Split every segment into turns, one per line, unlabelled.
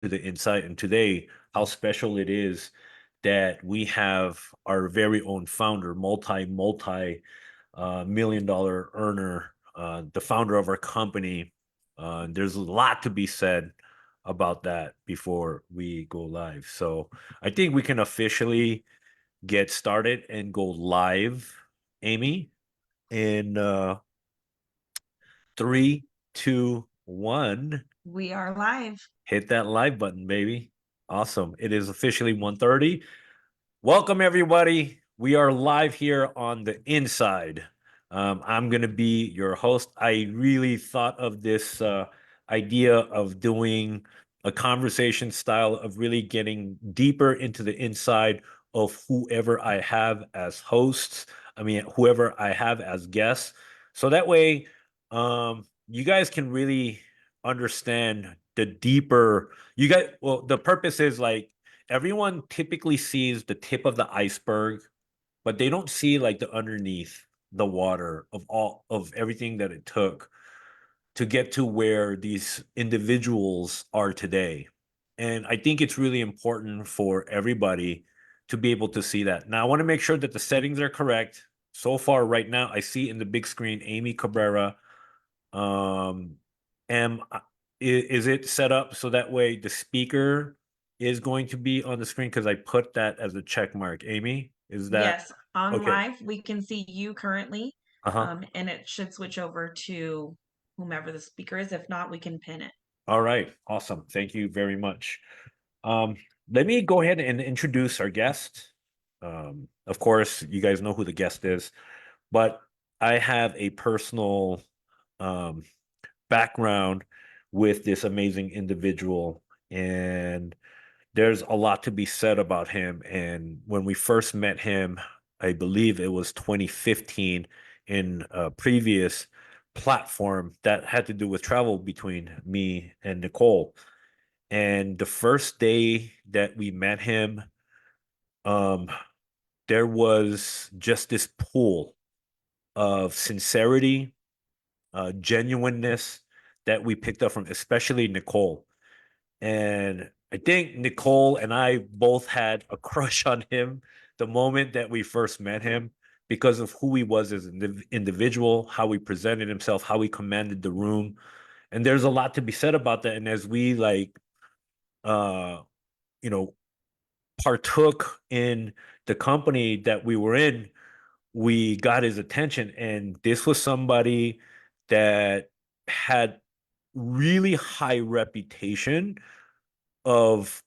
to the insight and today how special it is that we have our very own founder, multi million dollar earner, the founder of our company. There's a lot to be said about that before we go live. So I think we can officially get started and go live, Amy, in 3, 2, 1.
We are live.
Hit that live button, baby. Awesome. It is officially 1:30. Welcome, everybody. We are live here on the inside. I'm going to be your host. I really thought of this idea of doing a conversation style of really getting deeper into the inside of whoever I have as hosts. I mean, whoever I have as guests. So that way, you guys can really understand the deeper. Well, the purpose is like everyone typically sees the tip of the iceberg, but they don't see like the underneath the water of all of everything that it took to get to where these individuals are today. And I think it's really important for everybody to be able to see that. Now, I want to make sure that the settings are correct. So far, right now, I see in the big screen Amy Cabrera. Um, am is it set up so that way the speaker is going to be on the screen? Because I put that as a check mark. Amy, is that
Yes, on
okay?
live, we can see you currently,
Uh-huh.
and it should switch over to whomever the speaker is. If not, we can pin it.
All right. Awesome. Thank you very much. Um, Let me go ahead and introduce our guest. Of course, you guys know who the guest is, but I have a personal um, background with this amazing individual, and there's a lot to be said about him. And when we first met him, I believe it was 2015 in a previous platform that had to do with travel between me and Nicole. And the first day that we met him, um, there was just this pool of sincerity, genuineness that we picked up from, especially Nicole. And I think Nicole and I both had a crush on him the moment that we first met him because of who he was as an individual, how he presented himself, how he commanded the room. And there's a lot to be said about that. And as we uh, you know, partook in the company that we were in, we got his attention. And this was somebody that had really high reputation of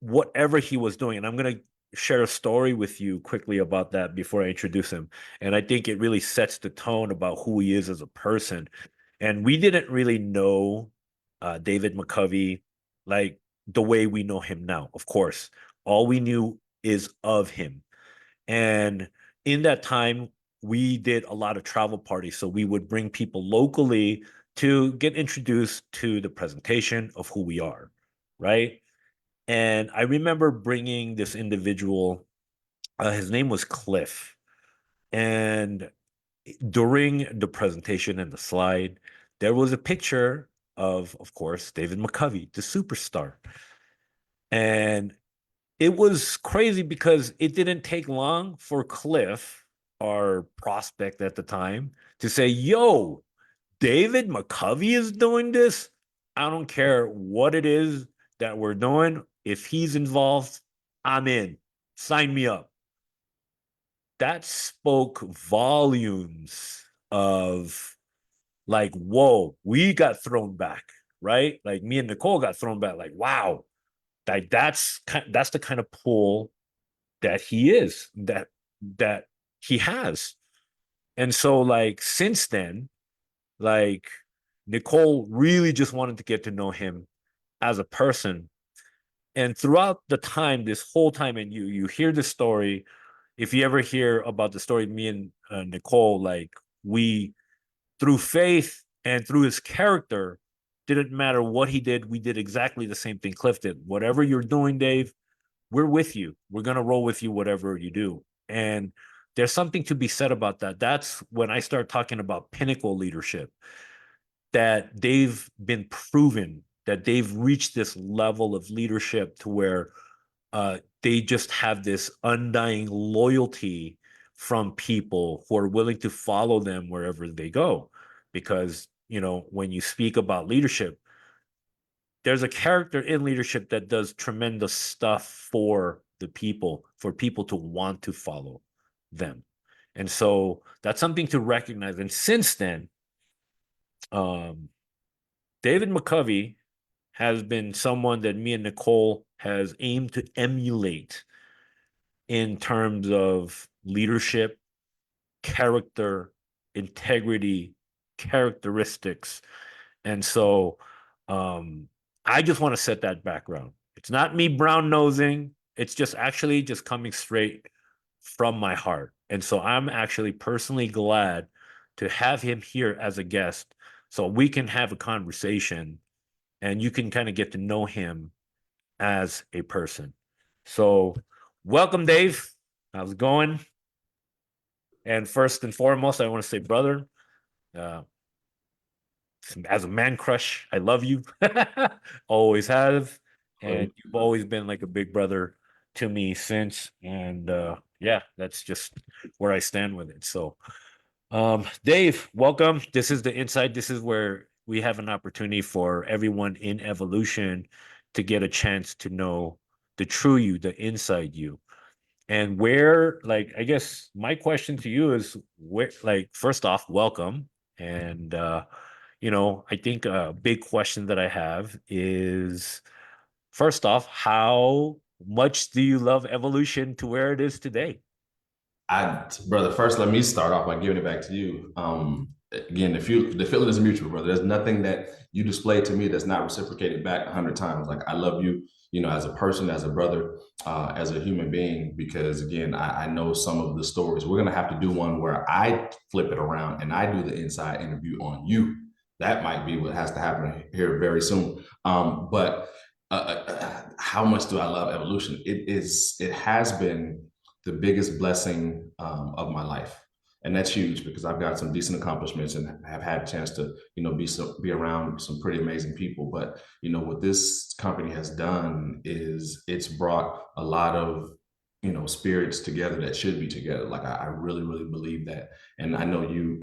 whatever he was doing. And I'm going to share a story with you quickly about that before I introduce him. And I think it really sets the tone about who he is as a person. And we didn't really know David McCovy like the way we know him now, of course. All we knew is of him. And in that time, we did a lot of travel parties. So we would bring people locally to get introduced to the presentation of who we are, right? And I remember bringing this individual, his name was Cliff. And during the presentation and the slide, there was a picture of course, David McCovy, the superstar. And it was crazy because it didn't take long for Cliff, our prospect at the time, to say, yo, David McCovey is doing this. I don't care what it is that we're doing. If he's involved, I'm in. Sign me up. That spoke volumes of like, whoa, we got thrown back, right? Like me and Nicole got thrown back, like, wow, that's the kind of pull that he is, that he has. And so like since then, like Nicole really just wanted to get to know him as a person. And throughout the time, this whole time, and you hear the story, if you ever hear about the story, me and Nicole, like we through faith and through his character, didn't matter what he did, we did exactly the same thing Cliff did. Whatever you're doing, Dave, we're with you. We're gonna roll with you, whatever you do. And there's something to be said about that. That's when I start talking about pinnacle leadership, that they've been proven. that they've reached this level of leadership to where they just have this undying loyalty from people who are willing to follow them wherever they go. Because, when you speak about leadership, there's a character in leadership that does tremendous stuff for the people, for people to want to follow them. And so that's something to recognize. And since then, um, David McCovy has been someone that me and Nicole has aimed to emulate in terms of leadership, character, integrity, characteristics. And so I just want to set that background. It's not me brown nosing. It's just actually just coming straight from my heart. And so I'm actually personally glad to have him here as a guest so we can have a conversation and you can kind of get to know him as a person. So welcome, Dave. How's it going? And first and foremost, I want to say, brother, uh, as a man crush, I love you. Always have. And you've always been like a big brother to me since. And yeah, that's just where I stand with it. So, Dave, welcome. This is the inside. This is where we have an opportunity for everyone in evolution to get a chance to know the true you, the inside you. And where, like, I guess my question to you is where, like, first off, welcome. And I think a big question that I have is first off, how much do you love evolution to where it is today?
Brother, first let me start off by giving it back to you. Again, the feeling is mutual, brother. There's nothing that you display to me that's not reciprocated back 100 times. Like I love you, as a person, as a brother, as a human being. Because again, I know some of the stories. We're gonna have to do one where I flip it around and I do the inside interview on you. That might be what has to happen here very soon. But how much do I love evolution? It has been the biggest blessing of my life, and that's huge because I've got some decent accomplishments and have had a chance to be around some pretty amazing people. But what this company has done is it's brought a lot of spirits together that should be together. Like I really really believe that, and I know you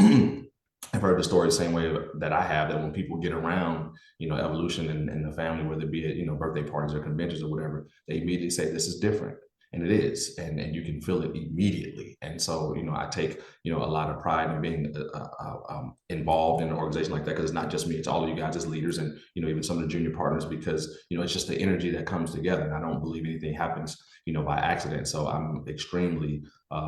I've heard the story the same way that I have, that when people get around, evolution and the family, whether it be at, birthday parties or conventions or whatever, they immediately say, this is different. And it is, and you can feel it immediately. And so, I take, a lot of pride in being involved in an organization like that, because it's not just me, it's all of you guys as leaders and, even some of the junior partners, because, it's just the energy that comes together. And I don't believe anything happens, by accident. So I'm extremely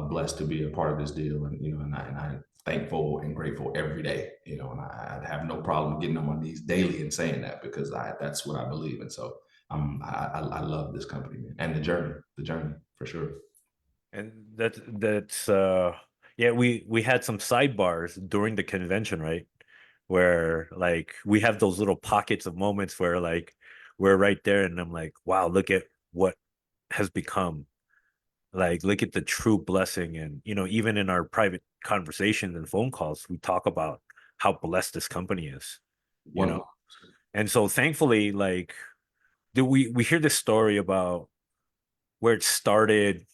blessed to be a part of this deal. And, and I thankful and grateful every day, and I have no problem getting on my knees daily and saying that, because that's what I believe. And so I love this company, man, and the journey for sure.
And that's yeah, we had some sidebars during the convention, right? Where like we have those little pockets of moments where like we're right there and I'm like, wow, look at what has become. Like, look at the true blessing. And, even in our private conversations and phone calls, we talk about how blessed this company is, you know?
One,
And so thankfully, like, we hear this story about where it started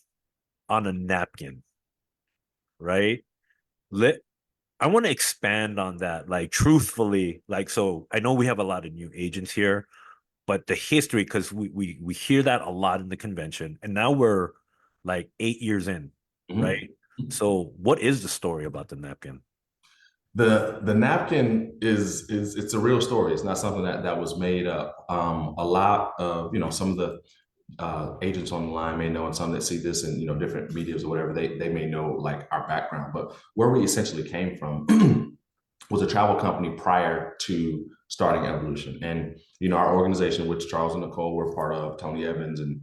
on a napkin, right? Let I want to expand on that, like truthfully, like so I know we have a lot of new agents here, but the history, because we hear that a lot in the convention, and now we're like 8 years in,
mhm.
right? So what is the story about the napkin?
The napkin is it's a real story. It's not something that was made up. A lot of some of the agents on the line may know, and some that see this in different medias or whatever, they may know like our background. But where we essentially came from was a travel company prior to starting Evolution. And our organization, which Charles and Nicole were part of, Tony Evans and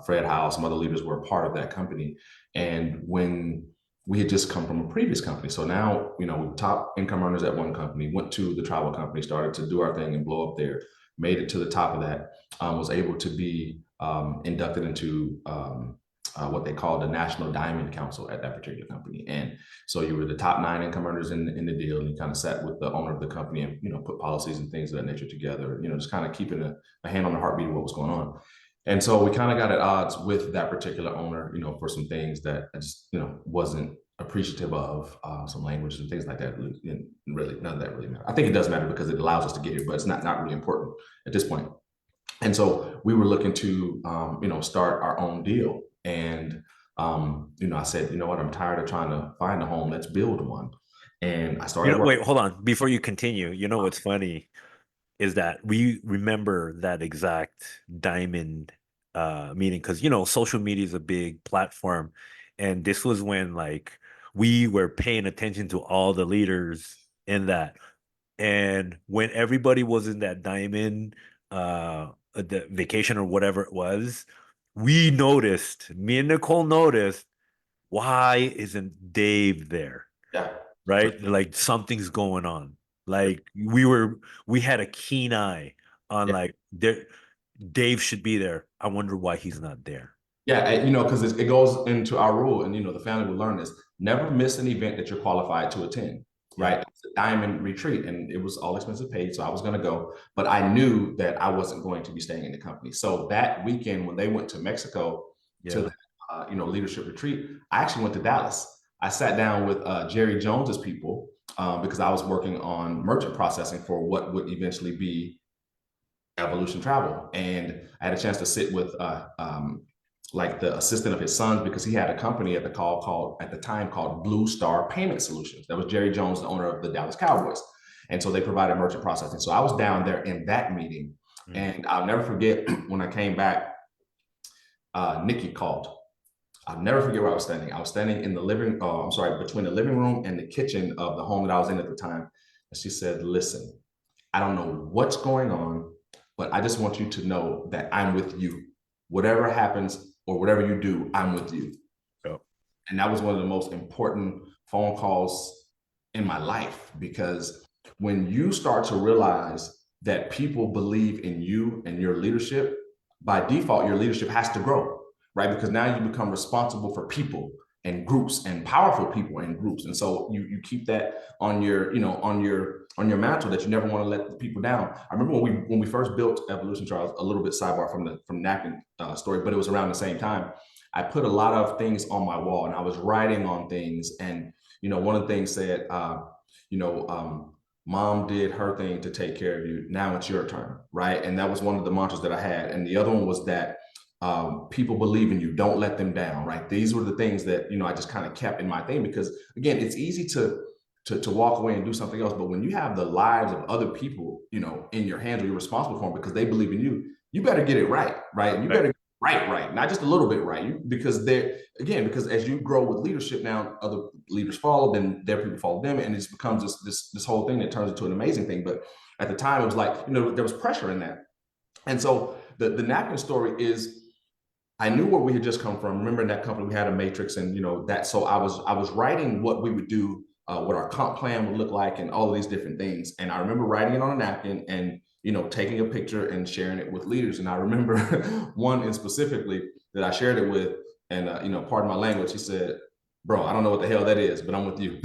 Fred Howe, some other leaders were a part of that company. And when we had just come from a previous company, so now top income earners at one company, went to the travel company, started to do our thing and blow up there, made it to the top of that, was able to be inducted into what they called the National Diamond Council at that particular company. And so you were the top 9 income earners in the deal, and you kind of sat with the owner of the company and, put policies and things of that nature together, just kind of keeping a hand on the heartbeat of what was going on. And so we kind of got at odds with that particular owner, for some things that I just, wasn't appreciative of, some language and things like that. And really, none of that really matters. I think it does matter because it allows us to get here, but it's not really important at this point. And so we were looking to, start our own deal. And, I said, you know what, I'm tired of trying to find a home. Let's build one. And I started.
Wait, hold on. Before you continue, what's funny is that we remember that exact diamond meeting because social media is a big platform, and this was when like we were paying attention to all the leaders in that, and when everybody was in that diamond the vacation or whatever it was, me and Nicole noticed, why isn't Dave there?
Yeah.
Right? Like something's going on. Like we had a keen eye on like Dave should be there. I wonder why he's not there.
Yeah, because it goes into our rule, and the family will learn this. Never miss an event that you're qualified to attend. Right? It's a diamond retreat, and it was all expensive paid, so I was going to go, but I knew that I wasn't going to be staying in the company. So that weekend, when they went to Mexico to the leadership retreat, I actually went to Dallas. I sat down with Jerry Jones's people because I was working on merchant processing for what would eventually be Evolution Travel, and I had a chance to sit with like the assistant of his sons, because he had a company at the time called Blue Star Payment Solutions. That was Jerry Jones, the owner of the Dallas Cowboys. And so they provided merchant processing. So I was down there in that meeting. And I'll never forget when I came back, Nikki called. I'll never forget where I was standing. I was standing in the between the living room and the kitchen of the home that I was in at the time. And she said, listen, I don't know what's going on, but I just want you to know that I'm with you. Whatever happens, or whatever you do, I'm with you. Oh. And that was one of the most important phone calls in my life, because when you start to realize that people believe in you and your leadership, by default, your leadership has to grow, right? Because now you become responsible for people and groups, and powerful people and groups. And so you keep that on your mantle, that you never want to let the people down. I remember when we first built Evolution, Charles, a little bit sidebar from napkin story, but it was around the same time. I put a lot of things on my wall, and I was writing on things. And, one of the things said, mom did her thing to take care of you. Now it's your turn, right? And that was one of the mantras that I had. And the other one was that people believe in you. Don't let them down, right? These were the things that, I just kind of kept in my thing, because again, it's easy to walk away and do something else. But when you have the lives of other people, in your hands, or you're responsible for them because they believe in you, you better get it right? And you better get it right, not just a little bit right. Because as you grow with leadership, now other leaders follow, then their people follow them. And it becomes this whole thing that turns into an amazing thing. But at the time, it was like, there was pressure in that. And so the napkin story is, I knew where we had just come from. Remember, in that company, we had a matrix, and that. So I was writing what we would do, what our comp plan would look like, and all of these different things. And I remember writing it on a napkin and taking a picture and sharing it with leaders. And I remember one in specifically that I shared it with, and pardon my language, he said, "Bro, I don't know what the hell that is, but I'm with you."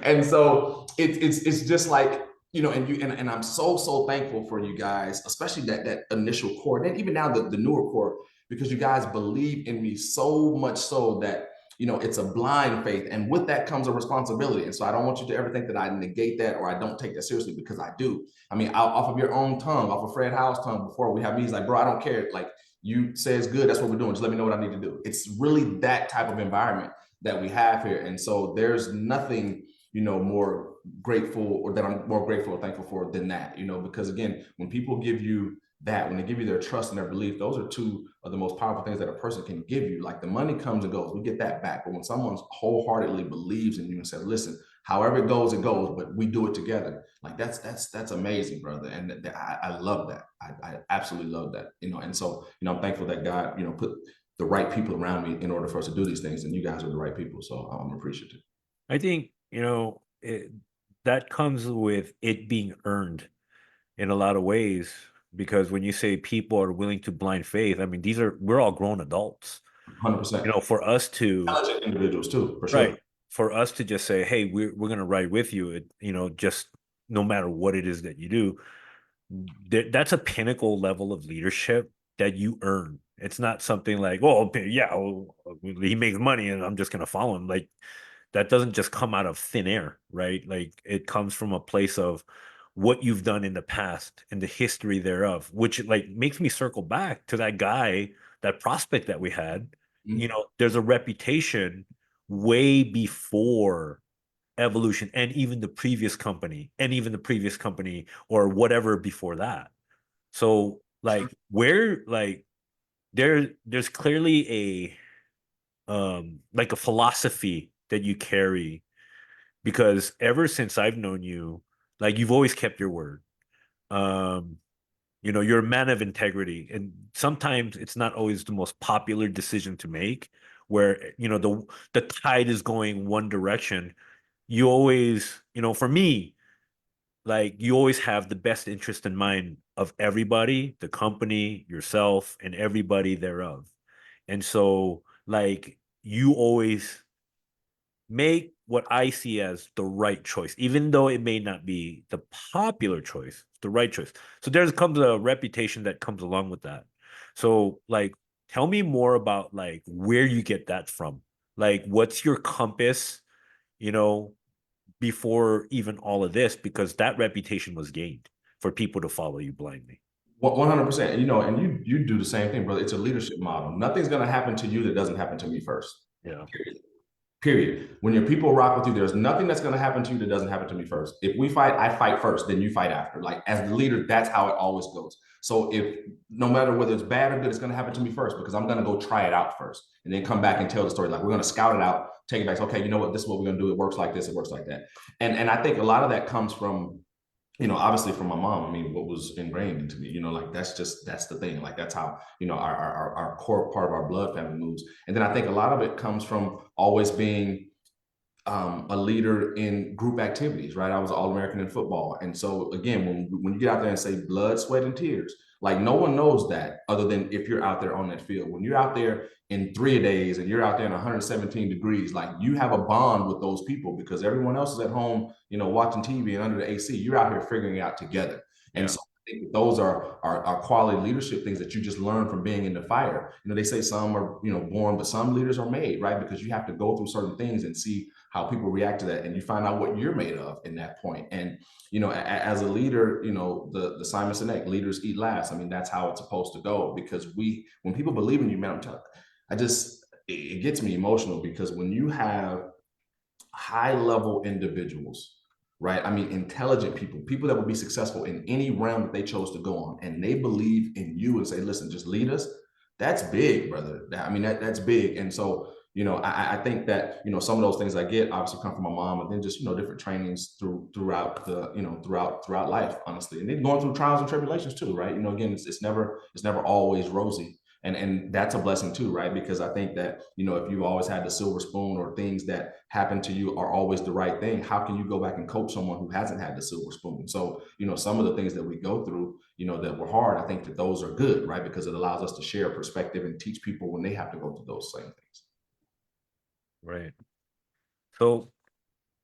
And so it's just like, and I'm so thankful for you guys, especially that initial core, and even now the newer core, because you guys believe in me so much so that, it's a blind faith, and with that comes a responsibility. And so I don't want you to ever think that I negate that, or I don't take that seriously, because I do. I mean, off of your own tongue, off of Fred Howe's tongue, before we have meetings, like, bro, I don't care. Like, you say it's good, that's what we're doing. Just let me know what I need to do. It's really that type of environment that we have here. And so there's nothing, more grateful, or that I'm more grateful or thankful for than that, because again, when people give you that, when they give you their trust and their belief, those are two of the most powerful things that a person can give you. Like, the money comes and goes, we get that back. But when someone wholeheartely believes in you and says, listen, however it goes, but we do it together. Like, that's amazing, brother. And I love that. I absolutely love that, and so, I'm thankful that God, put the right people around me in order for us to do these things. And you guys are the right people. So I'm appreciative.
I think, that comes with it being earned in a lot of ways. because when you say people are willing to blind faith, I mean, we're all grown adults.
100%.
For us to,
Intelligent individuals too, for sure.
right, for us to just say, hey, we're going to ride with you, just no matter what it is that you do, that's a pinnacle level of leadership that you earn. It's not something like, oh, okay, yeah, he makes money and I'm just going to follow him. Like, that doesn't just come out of thin air, right? Like, it comes from a place of what you've done in the past and the history thereof, which like makes me circle back to that guy, that prospect that we had. There's a reputation way before evolution and even the previous company or whatever before that. So like where like there's clearly a philosophy that you carry, because ever since I've known you, like you've always kept your word. Um, you're a man of integrity, and sometimes it's not always the most popular decision to make, where the tide is going one direction. You always, for me, like you always have the best interest in mind of everybody, the company, yourself, and everybody thereof. And so, like, you always make what I see as the right choice, even though it may not be the popular choice, the right choice. So there comes a reputation that comes along with that. So, like, tell me more about like where you get that from. Like, what's your compass, you know, before even all of this, because that reputation was gained for people to follow you blindly.
100%. And you do the same thing, brother. It's a leadership model. Nothing's going to happen to you that doesn't happen to me first.
Yeah.
Period. When your people rock with you, there's nothing that's going to happen to you that doesn't happen to me first. If we fight, I fight first, then you fight after. Like as the leader, that's how it always goes. So if no matter whether it's bad or good, it's going to happen to me first, because I'm going to go try it out first and then come back and tell the story. Like we're going to scout it out, take it back. Okay, you know what? This is what we're going to do. It works like this. It works like that. And I think a lot of that comes from, obviously from my mom. I mean, what was ingrained into me, like that's the thing. Like that's how, our core part of our blood family moves. And then I think a lot of it comes from always being a leader in group activities, right? I was All-American in football. And so again, when you get out there and say blood, sweat, and tears, like no one knows that other than if you're out there on that field. When you're out there in 3 days and you're out there in 117 degrees, like you have a bond with those people because everyone else is at home, watching TV and under the AC. You're out here figuring it out together. And so I think those are quality leadership things that you just learn from being in the fire. They say some are, born, but some leaders are made, right? Because you have to go through certain things and see how people react to that, and you find out what you're made of in that point. And as a leader, the Simon Sinek, leaders eat last. I mean, that's how it's supposed to go, because when people believe in you, man, I'm telling you, it gets me emotional, because when you have high level individuals, right? I mean, intelligent people that would be successful in any realm that they chose to go on, and they believe in you and say, listen, just lead us. That's big, brother. I mean, that's big. And so, I think that, some of those things I get obviously come from my mom, and then just, different trainings throughout throughout life, honestly. And then going through trials and tribulations too, right? Again, it's never always rosy. And that's a blessing too, right? Because I think that, if you've always had the silver spoon, or things that happen to you are always the right thing, how can you go back and coach someone who hasn't had the silver spoon? So, some of the things that we go through, that were hard, I think that those are good, right? Because it allows us to share perspective and teach people when they have to go through those same things.
Right. So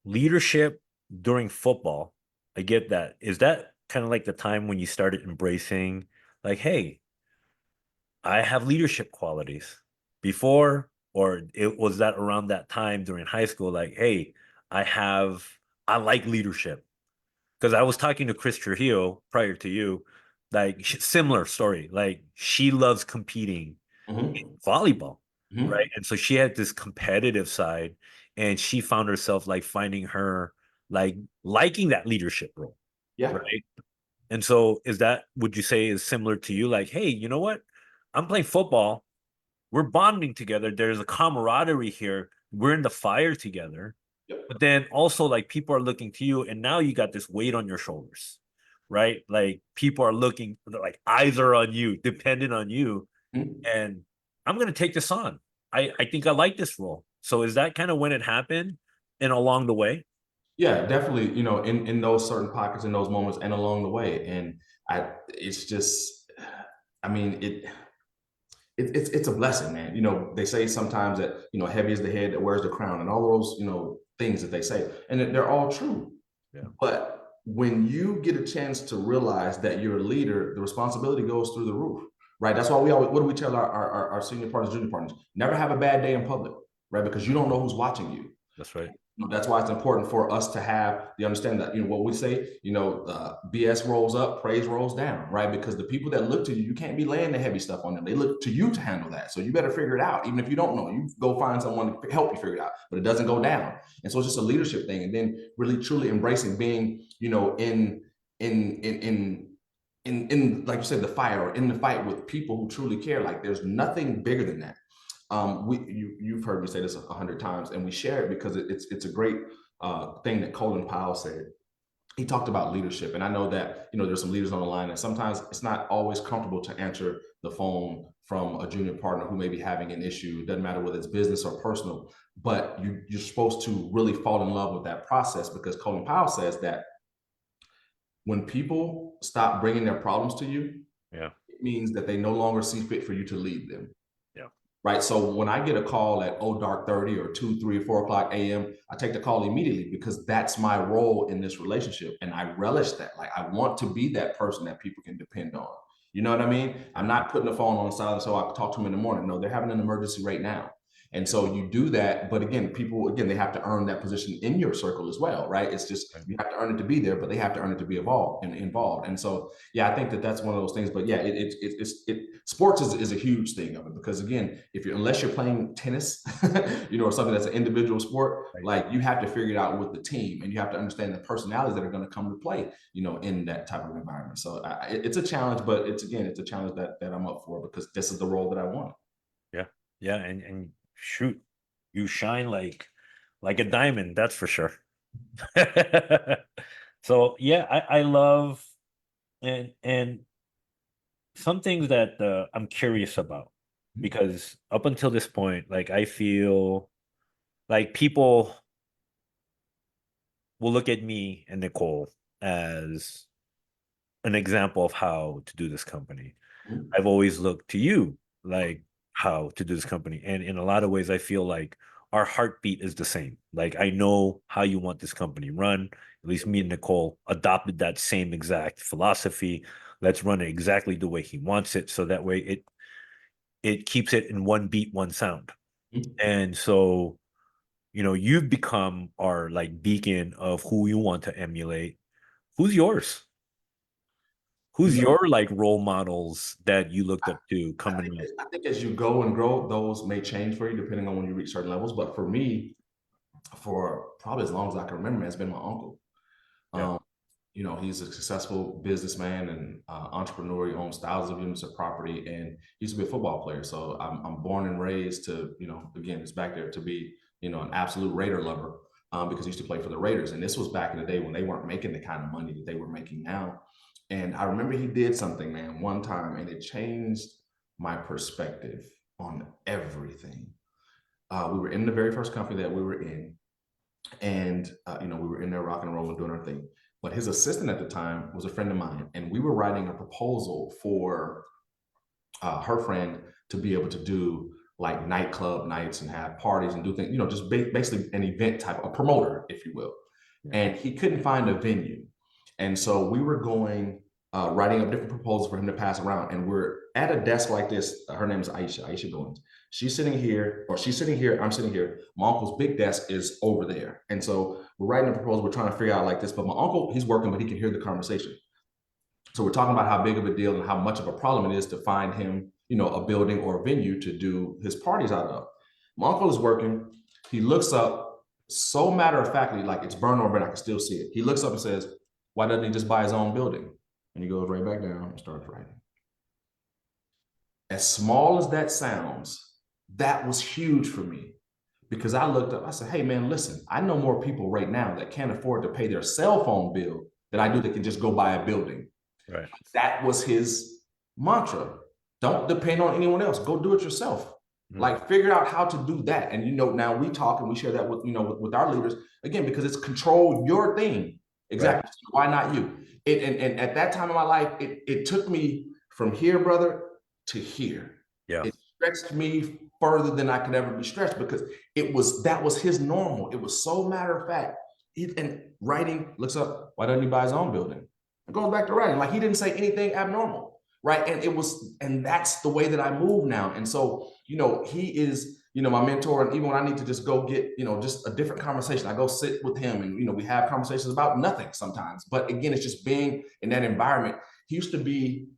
leadership during football, I get that. Is that kind of like the time when you started embracing, like, hey, I have leadership qualities before, or it was that around that time during high school, like, hey, I like leadership? Because I was talking to Chris Trujillo prior to you, like similar story. Like she loves competing in volleyball, right? And so she had this competitive side, and she found herself like finding her like liking that leadership role,
Yeah.
right? And so would you say is similar to you? Like, hey, you know what? I'm playing football. We're bonding together. There's a camaraderie here. We're in the fire together.
Yep.
But then also like people are looking to you, and now you got this weight on your shoulders, right? Like people are looking, like eyes are on you, dependent on you. And I'm going to take this on. I think I like this role. So is that kind of when it happened and along the way?
Yeah, definitely, in those certain pockets, in those moments, and along the way. And It's just, I mean, it's a blessing, man. You know, they say sometimes that, you know, heavy is the head that wears the crown, and all those, you know, things that they say, and they're all true.
Yeah.
But when you get a chance to realize that you're a leader, the responsibility goes through the roof, right? That's why we always, what do we tell our senior partners, junior partners? Never have a bad day in public, right? Because you don't know who's watching you.
That's right.
That's why it's important for us to have the understanding that, you know, what we say, you know, BS rolls up, praise rolls down, right? Because the people that look to you, you can't be laying the heavy stuff on them. They look to you to handle that. So you better figure it out. Even if you don't know, you go find someone to help you figure it out, but it doesn't go down. And so it's just a leadership thing. And then really truly embracing being, you know, in like you said, the fire, or in the fight with people who truly care. Like there's nothing bigger than that. You've heard me say this 100 times, and we share it because it's a great thing that Colin Powell said. He talked about leadership, and I know that, you know, there's some leaders on the line, and sometimes it's not always comfortable to answer the phone from a junior partner who may be having an issue. It doesn't matter whether it's business or personal, but you're supposed to really fall in love with that process, because Colin Powell says that when people stop bringing their problems to you,
Yeah.
it means that they no longer see fit for you to lead them. Right. So when I get a call at dark 30 or 2, 3, or 4 o'clock a.m., I take the call immediately, because that's my role in this relationship. And I relish that. Like, I want to be that person that people can depend on. You know what I mean? I'm not putting the phone on silent so I can talk to them in the morning. No, they're having an emergency right now. And so you do that. But again, people, they have to earn that position in your circle as well, right? It's just, you have to earn it to be there, but they have to earn it to be involved. And so, yeah, I think that that's one of those things. But yeah, sports is a huge thing of it, because again, unless you're playing tennis, you know, or something that's an individual sport, like you have to figure it out with the team, and you have to understand the personalities that are going to come to play, you know, in that type of environment. So it's a challenge, but it's a challenge that I'm up for, because this is the role that I want.
Yeah. And shoot, you shine like a diamond, that's for sure. So yeah, I love, and some things that I'm curious about, because up until this point, like I feel like people will look at me and Nicole as an example of how to do this company. I've always looked to you like how to do this company. And in a lot of ways, I feel like our heartbeat is the same. Like I know how you want this company run. At least me and Nicole adopted that same exact philosophy. Let's run it exactly the way he wants it. So that way it keeps it in one beat, one sound. And so, you know, you've become our like beacon of who you want to emulate. Who's yours? Who's your like role models that you looked up to coming up?
I think as you go and grow, those may change for you depending on when you reach certain levels. But for me, for probably as long as I can remember, it's been my uncle.
Yeah.
You know, he's a successful businessman and entrepreneur. He owns thousands of units of property, and he used to be a football player. So I'm born and raised to, you know, again, it's back there to be, you know, an absolute Raider lover, because he used to play for the Raiders. And this was back in the day when they weren't making the kind of money that they were making now. And I remember he did something, man, one time, and it changed my perspective on everything. We were in the very first company that we were in, and you know, we were in there rocking and rolling, doing our thing. But his assistant at the time was a friend of mine, and we were writing a proposal for her friend to be able to do like nightclub nights and have parties and do things, you know, just basically an event type, a promoter, if you will. And he couldn't find a venue. And so we were going, writing up different proposals for him to pass around. And we're at a desk like this. Her name is Aisha Goins. She's sitting here, I'm sitting here. My uncle's big desk is over there. And so we're writing a proposal. We're trying to figure out like this, but my uncle, he's working, but he can hear the conversation. So we're talking about how big of a deal and how much of a problem it is to find him, you know, a building or a venue to do his parties out of. My uncle is working. He looks up, so matter of factly, like it's burned over, and I can still see it. He looks up and says, "Why doesn't he just buy his own building?" And he goes right back down and starts writing. As small as that sounds, that was huge for me, because I looked up, I said, "Hey man, listen, I know more people right now that can't afford to pay their cell phone bill than I do that can just go buy a building."
Right.
That was his mantra. Don't depend on anyone else. Go do it yourself. Like figure out how to do that. And you know, now we talk and we share that with, you know, with our leaders, again, because it's control your thing. Exactly. Why not you? And at that time in my life, it took me from here, brother, to here.
Yeah.
It stretched me further than I could ever be stretched because that was his normal. It was so matter of fact. And writing looks up, why doesn't he buy his own building? It goes back to writing. Like he didn't say anything abnormal, right? And that's the way that I move now. And so, he is, my mentor. And even when I need to just go get, just a different conversation, I go sit with him and, we have conversations about nothing sometimes. But again, it's just being in that environment. He used to be,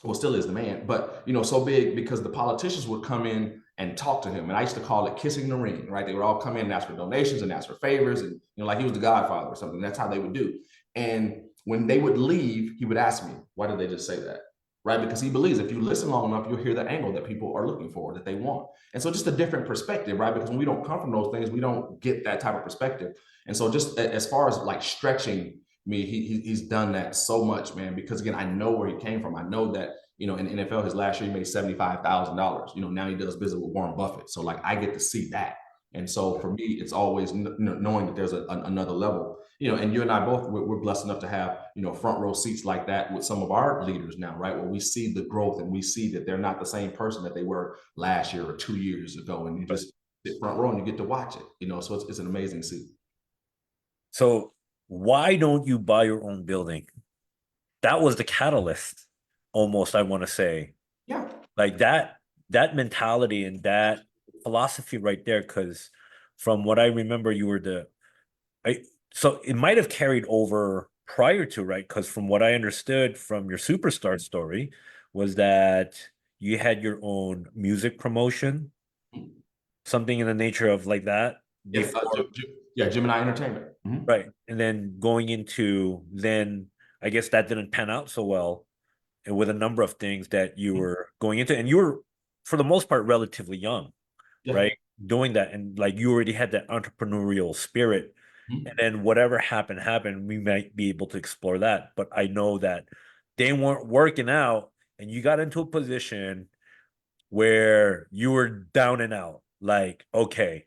well, still is the man, but, so big because the politicians would come in and talk to him. And I used to call it kissing the ring, right? They would all come in and ask for donations and ask for favors. And, like he was the Godfather or something. That's how they would do. And when they would leave, he would ask me, why did they just say that? Right? Because he believes if you listen long enough, you'll hear the angle that people are looking for, that they want. And so just a different perspective, right? Because when we don't come from those things, we don't get that type of perspective. And so just as far as like stretching me, he's done that so much, man, because again, I know where he came from. I know that, in the NFL, his last year, he made $75,000. Now he does business with Warren Buffett. So like, I get to see that. And so for me, it's always knowing that there's another level, and you and I both, we're blessed enough to have, front row seats like that with some of our leaders now, right? Where we see the growth and we see that they're not the same person that they were last year or 2 years ago. And you just sit front row and you get to watch it, so it's an amazing seat.
So why don't you buy your own building? That was the catalyst, almost, I want to say.
Yeah.
Like that mentality and that philosophy right there, because from what I remember, you were so it might have carried over prior to, right? Because from what I understood from your superstar story was that you had your own music promotion, something in the nature of like that.
Yes, Gemini Entertainment. Mm-hmm.
Right. And then going into, then I guess that didn't pan out so well, and with a number of things that you were going into, and you were, for the most part, relatively young, right? Doing that. And like, you already had that entrepreneurial spirit. And then whatever happened, we might be able to explore that. But I know that they weren't working out and you got into a position where you were down and out. Like, okay,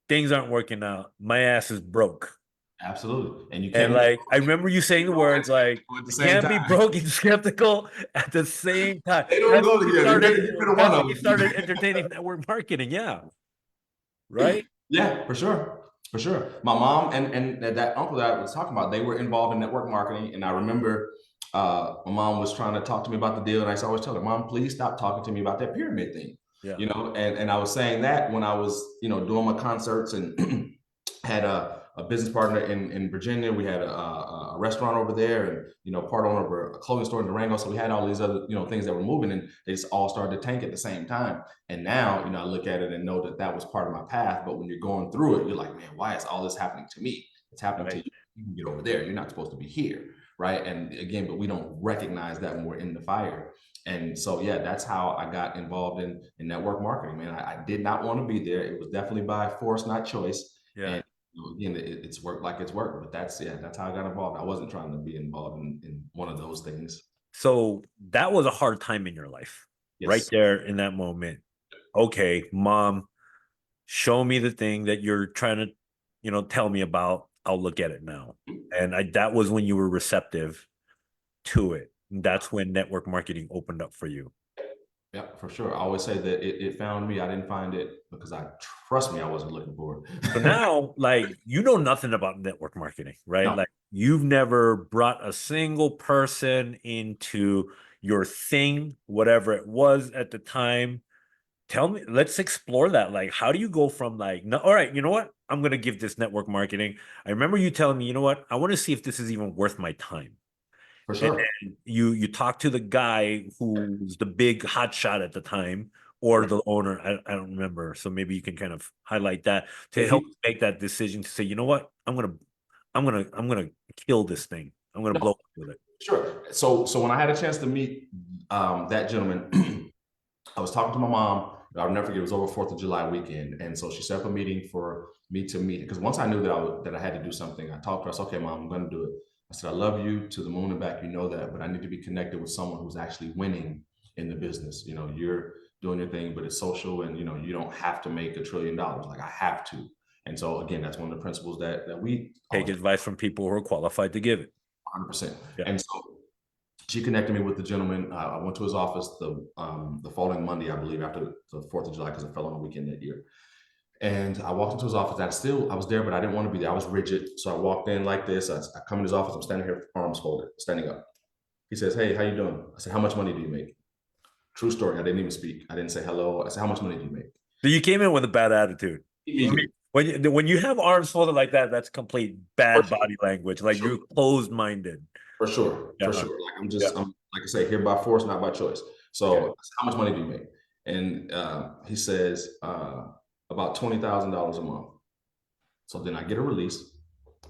things aren't working out. My ass is broke.
Absolutely. And you
can't. And like, I remember you saying the words like, can't be broke and skeptical at the same time.
They don't go together.
You started entertaining network marketing. Yeah. Right?
Yeah, for sure. For sure. My mom and that uncle that I was talking about, they were involved in network marketing. And I remember my mom was trying to talk to me about the deal. And I always tell her, Mom, please stop talking to me about that pyramid thing.
Yeah.
And I was saying that when I was, doing my concerts and had a business partner in Virginia. We had a restaurant over there and, part owner of a clothing store in Durango. So we had all these other, things that were moving and they just all started to tank at the same time. And now, I look at it and know that that was part of my path. But when you're going through it, you're like, man, why is all this happening to me? It's happening to you. You can get over there. You're not supposed to be here. Right. And again, but we don't recognize that when we're in the fire. And so, yeah, that's how I got involved in network marketing, man. I did not want to be there. It was definitely by force, not choice.
Yeah.
And again, it's worked like it's worked, but that's how I got involved. I wasn't trying to be involved in one of those things.
So that was a hard time in your life, right there in that moment. Okay, Mom, show me the thing that you're trying to, tell me about. I'll look at it now. And that was when you were receptive to it. And that's when network marketing opened up for you.
Yeah, for sure. I always say that it found me. I didn't find it because trust me, I wasn't looking for it.
So now, like, nothing about network marketing, right? No. Like, you've never brought a single person into your thing, whatever it was at the time. Tell me, let's explore that. Like, how do you go from like, no, all right, you know what? I'm going to give this network marketing. I remember you telling me, you know what? I want to see if this is even worth my time.
For sure.
And you talk to the guy who was the big hotshot at the time, or the owner. I don't remember. So maybe you can kind of highlight that to help make that decision to say, you know what, I'm gonna kill this thing. I'm gonna blow up with it.
Sure. So when I had a chance to meet that gentleman, I was talking to my mom. I'll never forget. It was over 4th of July weekend, and so she set up a meeting for me to meet. Because once I knew that I had to do something, I talked to her. I said, "Okay, Mom, I'm going to do it." I said, "I love you to the moon and back. You know that, but I need to be connected with someone who's actually winning in the business. You're doing your thing, but it's social, and you don't have to make $1 trillion. Like I have to." And so again, that's one of the principles that we
Take advice from people who are qualified to give it.
100%.
Yeah.
And so she connected me with the gentleman. I went to his office the following Monday, I believe, after the 4th of July, because it fell on a weekend that year. And I walked into his office. I was there, but I didn't want to be there. I was rigid. So I walked in like this. I come in his office. I'm standing here, arms folded, standing up. He says, "Hey, how you doing?" I said, "How much money do you make?" True story. I didn't even speak. I didn't say hello. I said, "How much money do you make?"
So you came in with a bad attitude. I mean, when you have arms folded like that, that's complete bad body language. Like you're closed-minded.
For sure.
Yeah.
For sure. Like I'm like I say, here by force, not by choice. So I said, how much money do you make? And he says about $20,000 a month. So then I get a release,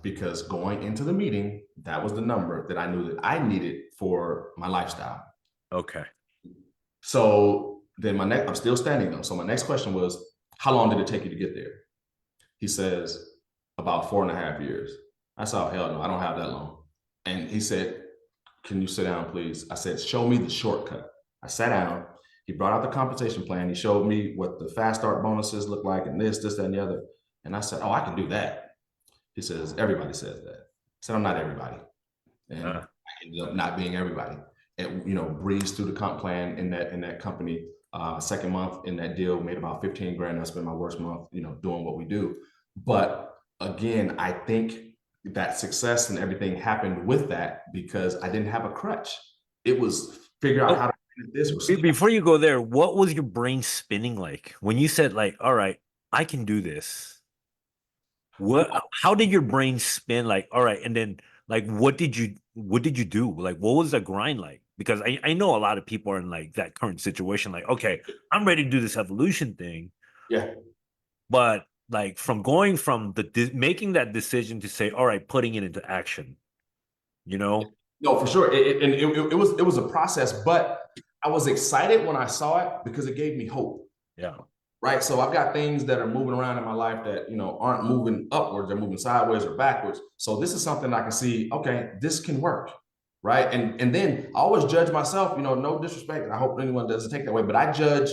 because going into the meeting, that was the number that I knew that I needed for my lifestyle.
Okay.
So then I'm still standing though. So my next question was, how long did it take you to get there? He says, about 4.5 years. I said, oh, hell no, I don't have that long. And he said, can you sit down, please? I said, show me the shortcut. I sat down. He brought out the compensation plan. He showed me what the fast start bonuses look like and this, that, and the other. And I said, oh, I can do that. He says, everybody says that. I said, I'm not everybody. And I ended up not being everybody. And, breezed through the comp plan in that company. Second month in that deal, made about 15 grand. That's been my worst month, doing what we do. But again, I think that success and everything happened with that because I didn't have a crutch. It was figure out how to do this.
Before you go there, what was your brain spinning like when you said, like, all right, I can do this? How did your brain spin? Like, all right, and then like what did you do? Like, what was the grind like? Because I know a lot of people are in like that current situation, like, okay, I'm ready to do this evolution thing.
Yeah.
But like going from making that decision to say, all right, putting it into action,
No, for sure. It was a process, but I was excited when I saw it because it gave me hope.
Yeah.
Right. So I've got things that are moving around in my life that, aren't moving upwards, they're moving sideways or backwards. So this is something I can see, okay, this can work. Right. And then I always judge myself, no disrespect. I hope anyone doesn't take that way, but I judge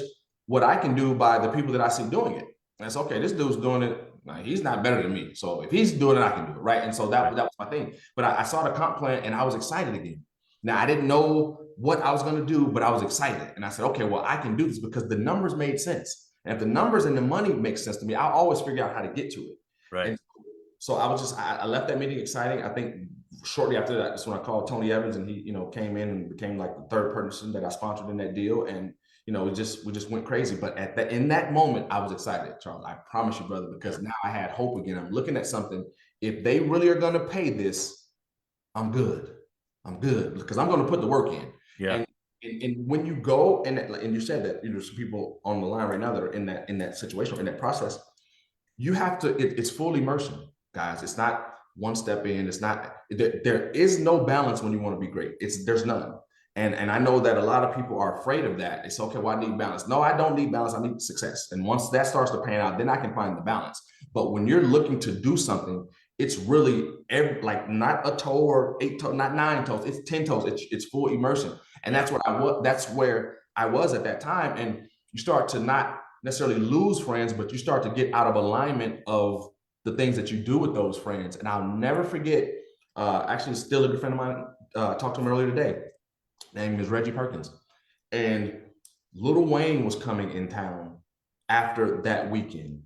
what I can do by the people that I see doing it. And it's okay, this dude's doing it. He's not better than me. So if he's doing it, I can do it. Right. And so that was my thing. But I saw the comp plan and I was excited again. Now, I didn't know what I was going to do, but I was excited. And I said, okay, well, I can do this because the numbers made sense. And if the numbers and the money make sense to me, I'll always figure out how to get to it.
Right.
And so I left that meeting exciting. I think shortly after that, that's when I called Tony Evans, and he, came in and became like the third person that I sponsored in that deal. And, we just went crazy. But in that moment, I was excited, Charles. I promise you, brother, because now I had hope again. I'm looking at something. If they really are going to pay this, I'm good. I'm good because I'm going to put the work in.
Yeah.
And when you go and you said that some people on the line right now that are in that situation, in that process, you have to. It's full immersion, guys. It's not one step in. It's not. There is no balance when you want to be great. There's none. And I know that a lot of people are afraid of that. It's okay. Well, I need balance. No, I don't need balance. I need success. And once that starts to pan out, then I can find the balance. But when you're looking to do something, it's really not a toe or 8 toes, not 9 toes. It's 10 toes. It's full immersion. And that's where I was at that time. And you start to not necessarily lose friends, but you start to get out of alignment of the things that you do with those friends. And I'll never forget, actually still a good friend of mine, talked to him earlier today. His name is Reggie Perkins. And Lil Wayne was coming in town after that weekend.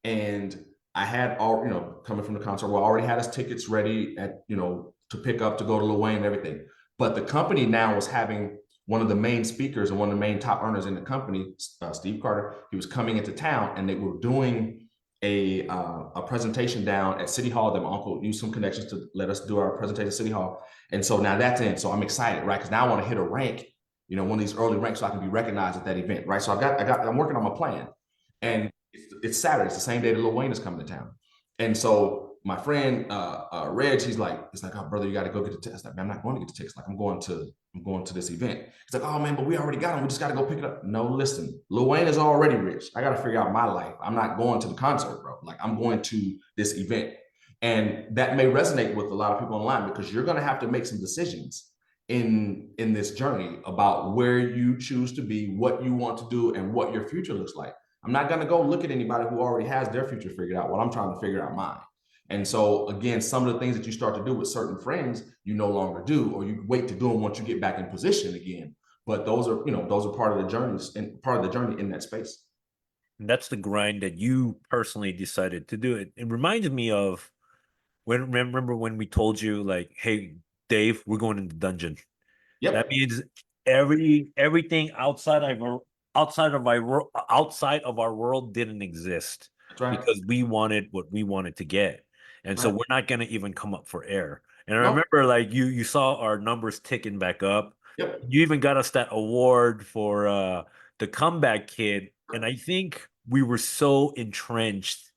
And I had coming from the concert, we already had his tickets ready to pick up to go to Lil Wayne and everything. But the company now was having one of the main speakers and one of the main top earners in the company, Steve Carter. He was coming into town, and they were doing a presentation down at City Hall that my uncle used some connections to let us do our presentation at City Hall. And so now that's in. So I'm excited, right? Because now I want to hit a rank, one of these early ranks, so I can be recognized at that event, right? So I'm working on my plan, and it's Saturday. It's the same day that Lil Wayne is coming to town, and so my friend Reg, he's like, oh, brother, you got to go get the tickets. Like, man, I'm not going to get the tickets. Like, I'm going to this event. He's like, oh man, but we already got them. We just got to go pick it up. No, listen, Lil Wayne is already rich. I got to figure out my life. I'm not going to the concert, bro. Like, I'm going to this event. And that may resonate with a lot of people online because you're going to have to make some decisions in this journey about where you choose to be, what you want to do, and what your future looks like. I'm not going to go look at anybody who already has their future figured out while I'm trying to figure out mine. And so again, some of the things that you start to do with certain friends, you no longer do, or you wait to do them once you get back in position again. But those are, those are part of the journeys and part of the journey in that space.
And that's the grind that you personally decided to do. It reminds me of remember when we told you like, hey, Dave, we're going in the dungeon.
Yep.
That means everything outside of our world didn't exist.
That's right.
Because we wanted what we wanted to get. And so
Right.
we're not going to even come up for air. And I
Nope.
remember like you saw our numbers ticking back up.
Yep.
You even got us that award for the comeback kid. And I think we were so entrenched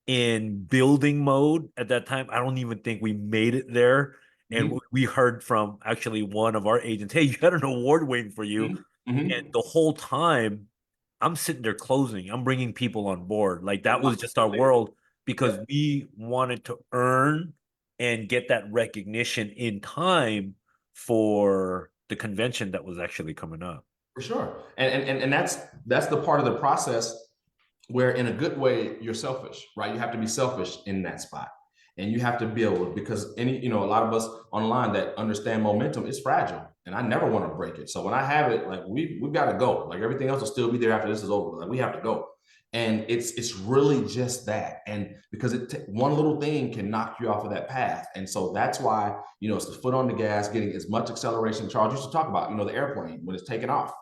in building mode at that time. I don't even think we made it there. And we heard from actually one of our agents, hey, you got an award waiting for you. And the whole time I'm sitting there closing, I'm bringing people on board. Like that was just our world because we wanted to earn and get that recognition in time for the convention that was actually coming up.
For sure. And that's the part of the process where in a good way, you're selfish, right? You have to be selfish in that spot. And you have to build because a lot of us online that understand momentum is fragile. And I never want to break it. So when I have it, like we've got to go. Like everything else will still be there after this is over. Like we have to go. And it's really just that. And because one little thing can knock you off of that path. And so that's why, it's the foot on the gas, getting as much acceleration. Charles used to talk about, the airplane when it's taking off,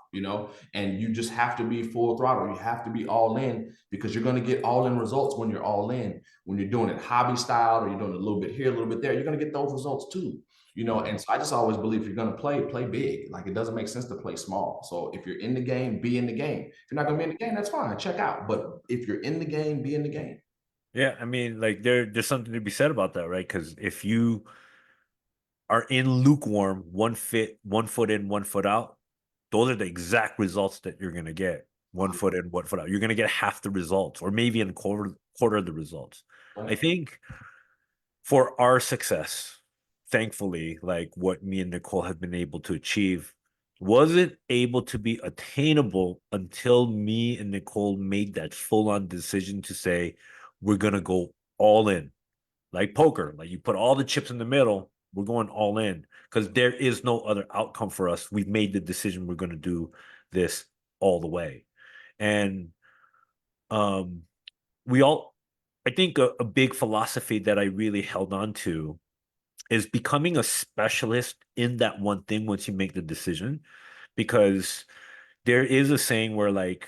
and you just have to be full throttle. You have to be all in because you're going to get all in results when you're all in. When you're doing it hobby style or you're doing a little bit here, a little bit there, you're going to get those results too. And so I just always believe if you're going to play big. Like it doesn't make sense to play small. So if you're in the game, be in the game. If you're not going to be in the game, that's fine. Check out. But if you're in the game, be in the game.
Yeah, I mean, like there's something to be said about that, right? Because if you are in lukewarm, one foot in, one foot out, those are the exact results that you're going to get. 1 foot in, 1 foot out. You're going to get half the results, or maybe in quarter of the results. I think for our success, thankfully, like what me and Nicole have been able to achieve, wasn't able to be attainable until me and Nicole made that full-on decision to say, we're going to go all in. Like poker, like you put all the chips in the middle, we're going all in because there is no other outcome for us. We've made the decision we're going to do this all the way. And I think a big philosophy that I really held on to is becoming a specialist in that one thing once you make the decision, because there is a saying where like,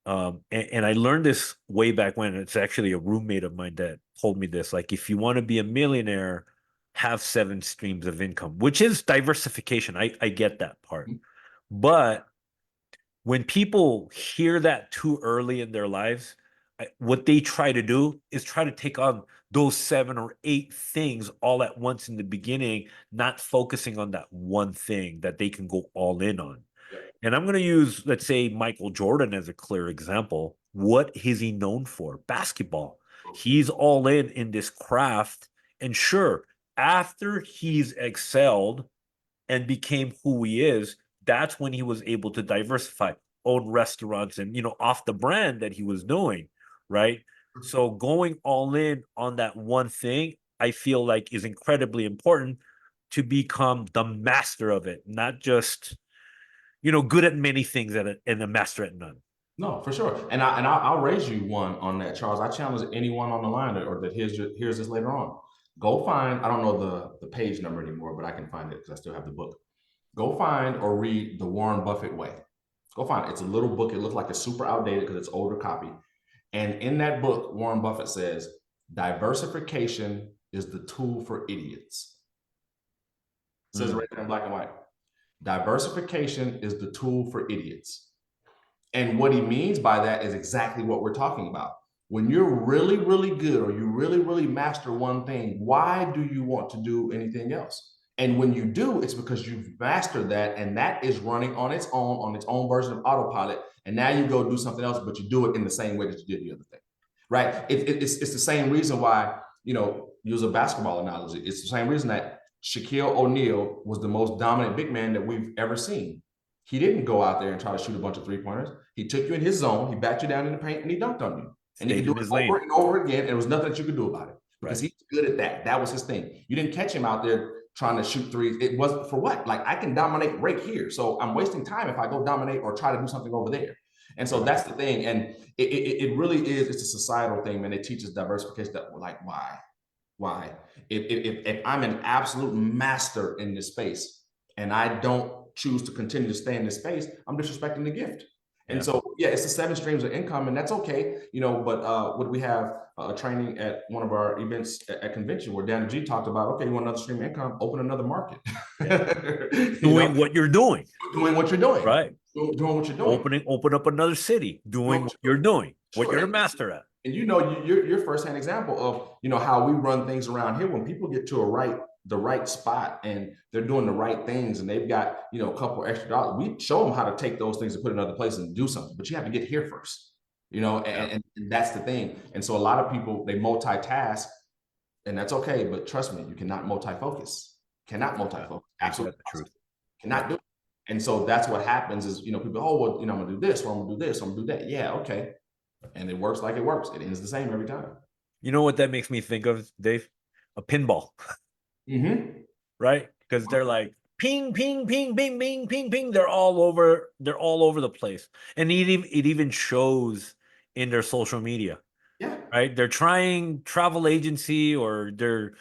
and I learned this way back when. It's actually a roommate of mine that told me this. Like, if you want to be a millionaire, have 7 streams of income, which is diversification. I get that part. But when people hear that too early in their lives, what they try to do is try to take on those 7 or 8 things all at once in the beginning, not focusing on that one thing that they can go all in on. And I'm going to use, let's say, Michael Jordan as a clear example. What is he known for? Basketball. He's all in this craft. And sure, after he's excelled and became who he is, that's when he was able to diversify, own restaurants and, off the brand that he was doing, right? So going all in on that one thing, I feel like is incredibly important to become the master of it, not just good at many things and a master at none.
No, for sure. And I'll raise you one on that, Charles. I challenge anyone on the line or that hears this later on. Go find, I don't know the page number anymore, but I can find it because I still have the book. Go find or read The Warren Buffett Way. Go find it. It's a little book. It looks like it's super outdated because it's older copy. And in that book, Warren Buffett says, diversification is the tool for idiots. It says it right there in black and white. Diversification is the tool for idiots. And what he means by that is exactly what we're talking about. When you're really, really good or you really, really master one thing, why do you want to do anything else? And when you do, it's because you've mastered that and that is running on its own version of autopilot. And now you go do something else, but you do it in the same way that you did the other thing, right? It's the same reason why, use a basketball analogy. It's the same reason that Shaquille O'Neal was the most dominant big man that we've ever seen. He didn't go out there and try to shoot a bunch of 3-pointers. He took you in his zone, he backed you down in the paint, and he dunked on you. And he
Stayed
could
in
do it
his
over
lane.
and over again, and there was nothing that you could do about it because
Right.
he's good at that. That was his thing. You didn't catch him out there trying to shoot threes. It wasn't for what? Like, I can dominate right here. So I'm wasting time if I go dominate or try to do something over there. And so that's the thing. And it really is, it's a societal thing, man. It teaches diversification. That, like, why? Why? If I'm an absolute master in this space and I don't choose to continue to stay in this space, I'm disrespecting the gift. And
Yeah.
so, yeah, it's the 7 streams of income, and that's okay, you know. But what we have a training at one of our events at convention where Dan G talked about, okay, you want another stream of income, open another market.
Doing what you're doing.
Doing what you're doing.
Right.
Doing what you're doing.
Open up another city, doing what you're doing, what you're a master at.
And you know, you're firsthand example of, you know, how we run things around here. When people get to the right spot and they're doing the right things and they've got, you know, a couple extra dollars, we show them how to take those things and put it in other places and do something. But you have to get here first, you know, and that's the thing. And so a lot of people, they multitask, and that's okay. But trust me, you cannot multifocus. Cannot multifocus. Absolutely.
Truth.
Cannot do it. And so that's what happens is, you know, people, oh, well, you know, I'm gonna do this, or I'm gonna do this, or I'm gonna do that. Yeah, okay. And it works like it works. It ends the same every time.
You know what that makes me think of, Dave? A pinball. Right? Because they're like ping, ping, ping, ping, ping, ping, ping. They're all over the place. And it even shows in their social media.
Yeah.
Right? They're trying travel agency, or they're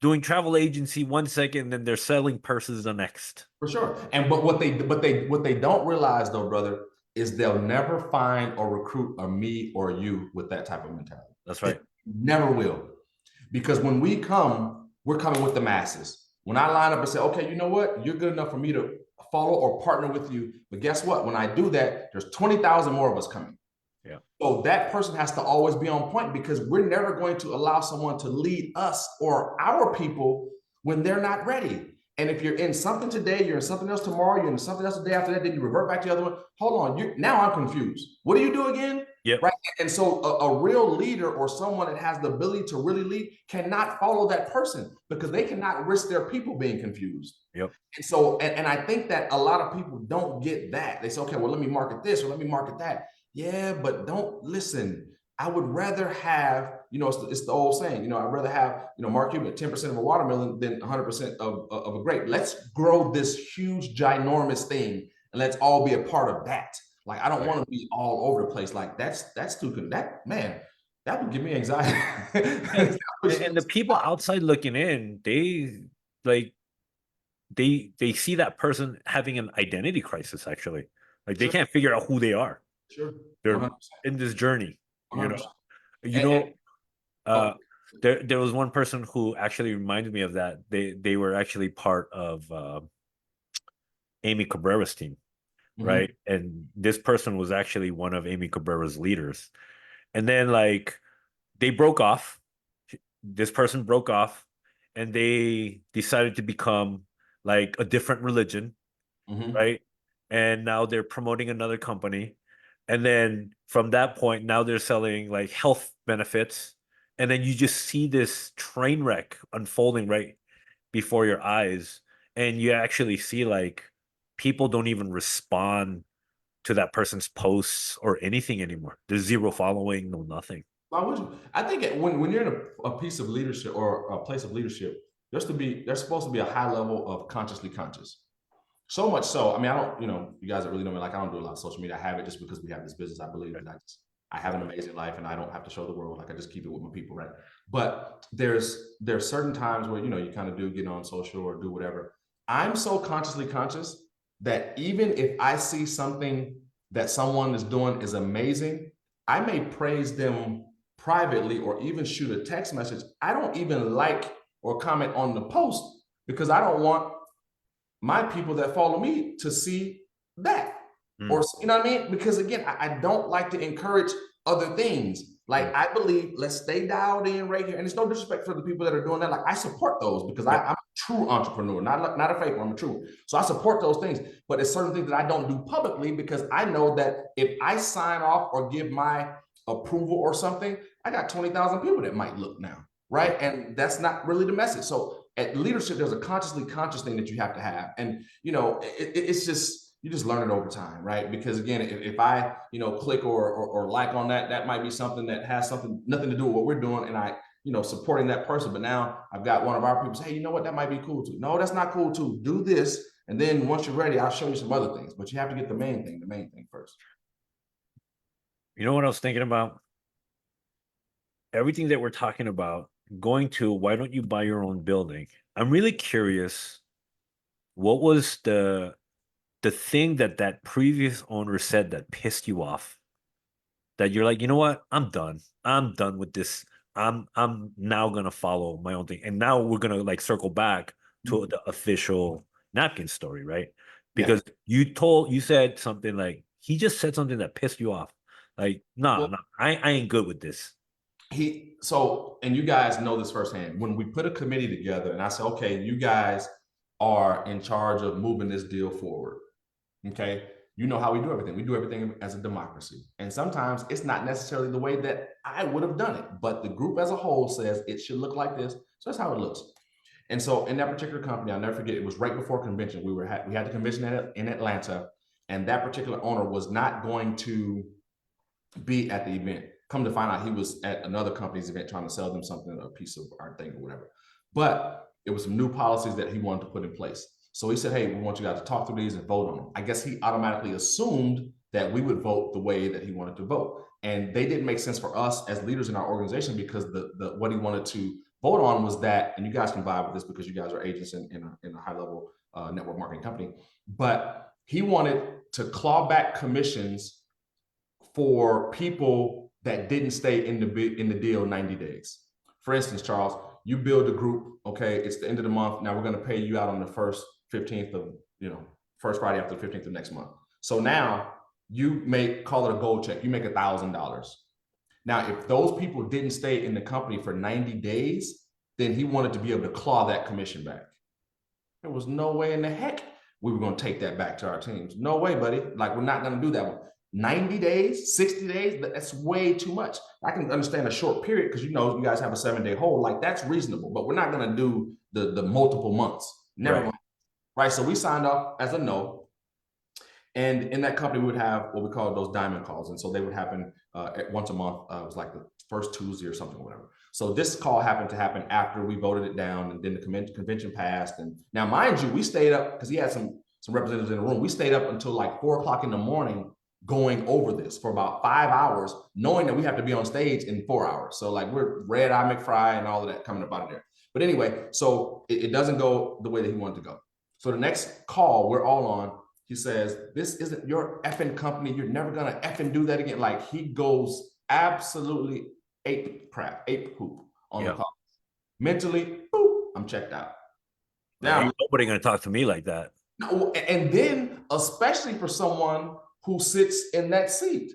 doing travel agency 1 second, then they're selling purses the next.
For sure. And but what they don't realize though, brother, is they'll never find or recruit a me or you with that type of mentality.
That's right.
They never will. Because when we come, we're coming with the masses. When I line up and say, okay, you know what? You're good enough for me to follow or partner with you. But guess what? When I do that, there's 20,000 more of us coming.
Yeah.
So that person has to always be on point, because we're never going to allow someone to lead us or our people when they're not ready. And if you're in something today, you're in something else tomorrow, you're in something else the day after that, then you revert back to the other one. Hold on, now I'm confused. What do you do again?
Yep.
Right. And so a real leader, or someone that has the ability to really lead, cannot follow that person, because they cannot risk their people being confused.
Yep.
And so, and I think that a lot of people don't get that. They say, okay, well, let me market this or let me market that. Yeah, but don't listen. I would rather have, you know, it's the old saying, you know, I'd rather have, you know, Mark Cuban, 10% of a watermelon than 100% of a grape. Let's grow this huge, ginormous thing, and let's all be a part of that. Like, I don't want to be all over the place. Like, that's too, that would give me anxiety.
And the people outside looking in, they see that person having an identity crisis, actually. Like, they can't figure out who they are.
Sure.
They're
100%.
in this journey, you
100%.
know. There was one person who actually reminded me of that. They were actually part of Amy Cabrera's team, right? And this person was actually one of Amy Cabrera's leaders. And then, like, they broke off. This person broke off, and they decided to become like a different religion, right? And now they're promoting another company. And then from that point, now they're selling like health benefits. And then you just see this train wreck unfolding right before your eyes. And you actually see, like, people don't even respond to that person's posts or anything anymore. There's zero following, no nothing.
Why would you? I think when you're in a piece of leadership or a place of leadership, there's supposed to be a high level of consciously conscious. So much so, I mean, I don't, you know, you guys that really know me, like, I don't do a lot of social media. I have it just because we have this business. I believe that I have an amazing life and I don't have to show the world. Like, I just keep it with my people, right? But there's certain times where, you know, you kind of do get on social or do whatever. I'm so consciously conscious that even if I see something that someone is doing is amazing, I may praise them privately or even shoot a text message. I don't even like or comment on the post, because I don't want my people that follow me to see that. Or, you know what I mean? Because again, I don't like to encourage other things. Like, I believe, let's stay dialed in right here. And it's no disrespect for the people that are doing that. Like, I support those, because I'm a true entrepreneur, not a fake one, I'm a true. So I support those things. But it's certain things that I don't do publicly, because I know that if I sign off or give my approval or something, I got 20,000 people that might look now, right? And that's not really the message. So at leadership, there's a consciously conscious thing that you have to have. And, you know, it's just, you just learn it over time, right? Because again, if I, click or like on that, that might be something that has nothing to do with what we're doing, and I, supporting that person. But now I've got one of our people say, hey, you know what, that might be cool too. No, that's not cool too. Do this, and then once you're ready, I'll show you some other things. But you have to get the main thing first.
You know what I was thinking about? Everything that we're talking about, going to, why don't you buy your own building? I'm really curious, what was the thing that previous owner said that pissed you off? That you're like, you know what? I'm done. I'm done with this. I'm now gonna follow my own thing. And now we're gonna like circle back to the official napkin story, right?
Yeah.
Because you said something like, he just said something that pissed you off. Like, nah, I ain't good with this.
And you guys know this firsthand. When we put a committee together and I said, okay, you guys are in charge of moving this deal forward. Okay. You know how we do everything. We do everything as a democracy. And sometimes it's not necessarily the way that I would have done it, but the group as a whole says it should look like this. So that's how it looks. And so in that particular company, I'll never forget, it was right before convention. We had the convention in Atlanta, and that particular owner was not going to be at the event. Come to find out, he was at another company's event trying to sell them something, a piece of our thing or whatever. But it was some new policies that he wanted to put in place. So he said, hey, we want you guys to talk through these and vote on them. I guess he automatically assumed that we would vote the way that he wanted to vote. And they didn't make sense for us as leaders in our organization, because the what he wanted to vote on was that, and you guys can vibe with this because you guys are agents in a high level network marketing company, but he wanted to claw back commissions for people that didn't stay in the deal 90 days. For instance, Charles, you build a group, okay, it's the end of the month. Now we're going to pay you out on the first 15th of, first Friday after the 15th of next month. So now you call it a gold check. You make $1,000. Now, if those people didn't stay in the company for 90 days, then he wanted to be able to claw that commission back. There was no way in the heck we were going to take that back to our teams. No way, buddy. Like, we're not going to do that one. 90 days, 60 days, that's way too much. I can understand a short period because you guys have a 7-day hold, like that's reasonable, but we're not going to do the multiple months. Never mind. Right. So we signed off as a no. And in that company, we would have what we call those diamond calls. And so they would happen once a month. It was like the first Tuesday or something or whatever. So this call happened to happen after we voted it down, and then the convention passed. And now, mind you, we stayed up because he had some representatives in the room. We stayed up until like 4 o'clock in the morning going over this for about 5 hours, knowing that we have to be on stage in 4 hours. So like, we're red eye McFry and all of that coming up out of there. But anyway, so it doesn't go the way that he wanted to go. So the next call we're all on, he says, this isn't your effing company. You're never going to effing do that again. Like, he goes absolutely ape poop on the call. Mentally, boop, I'm checked out.
Now, ain't nobody going to talk to me like that.
No, and then especially for someone who sits in that seat.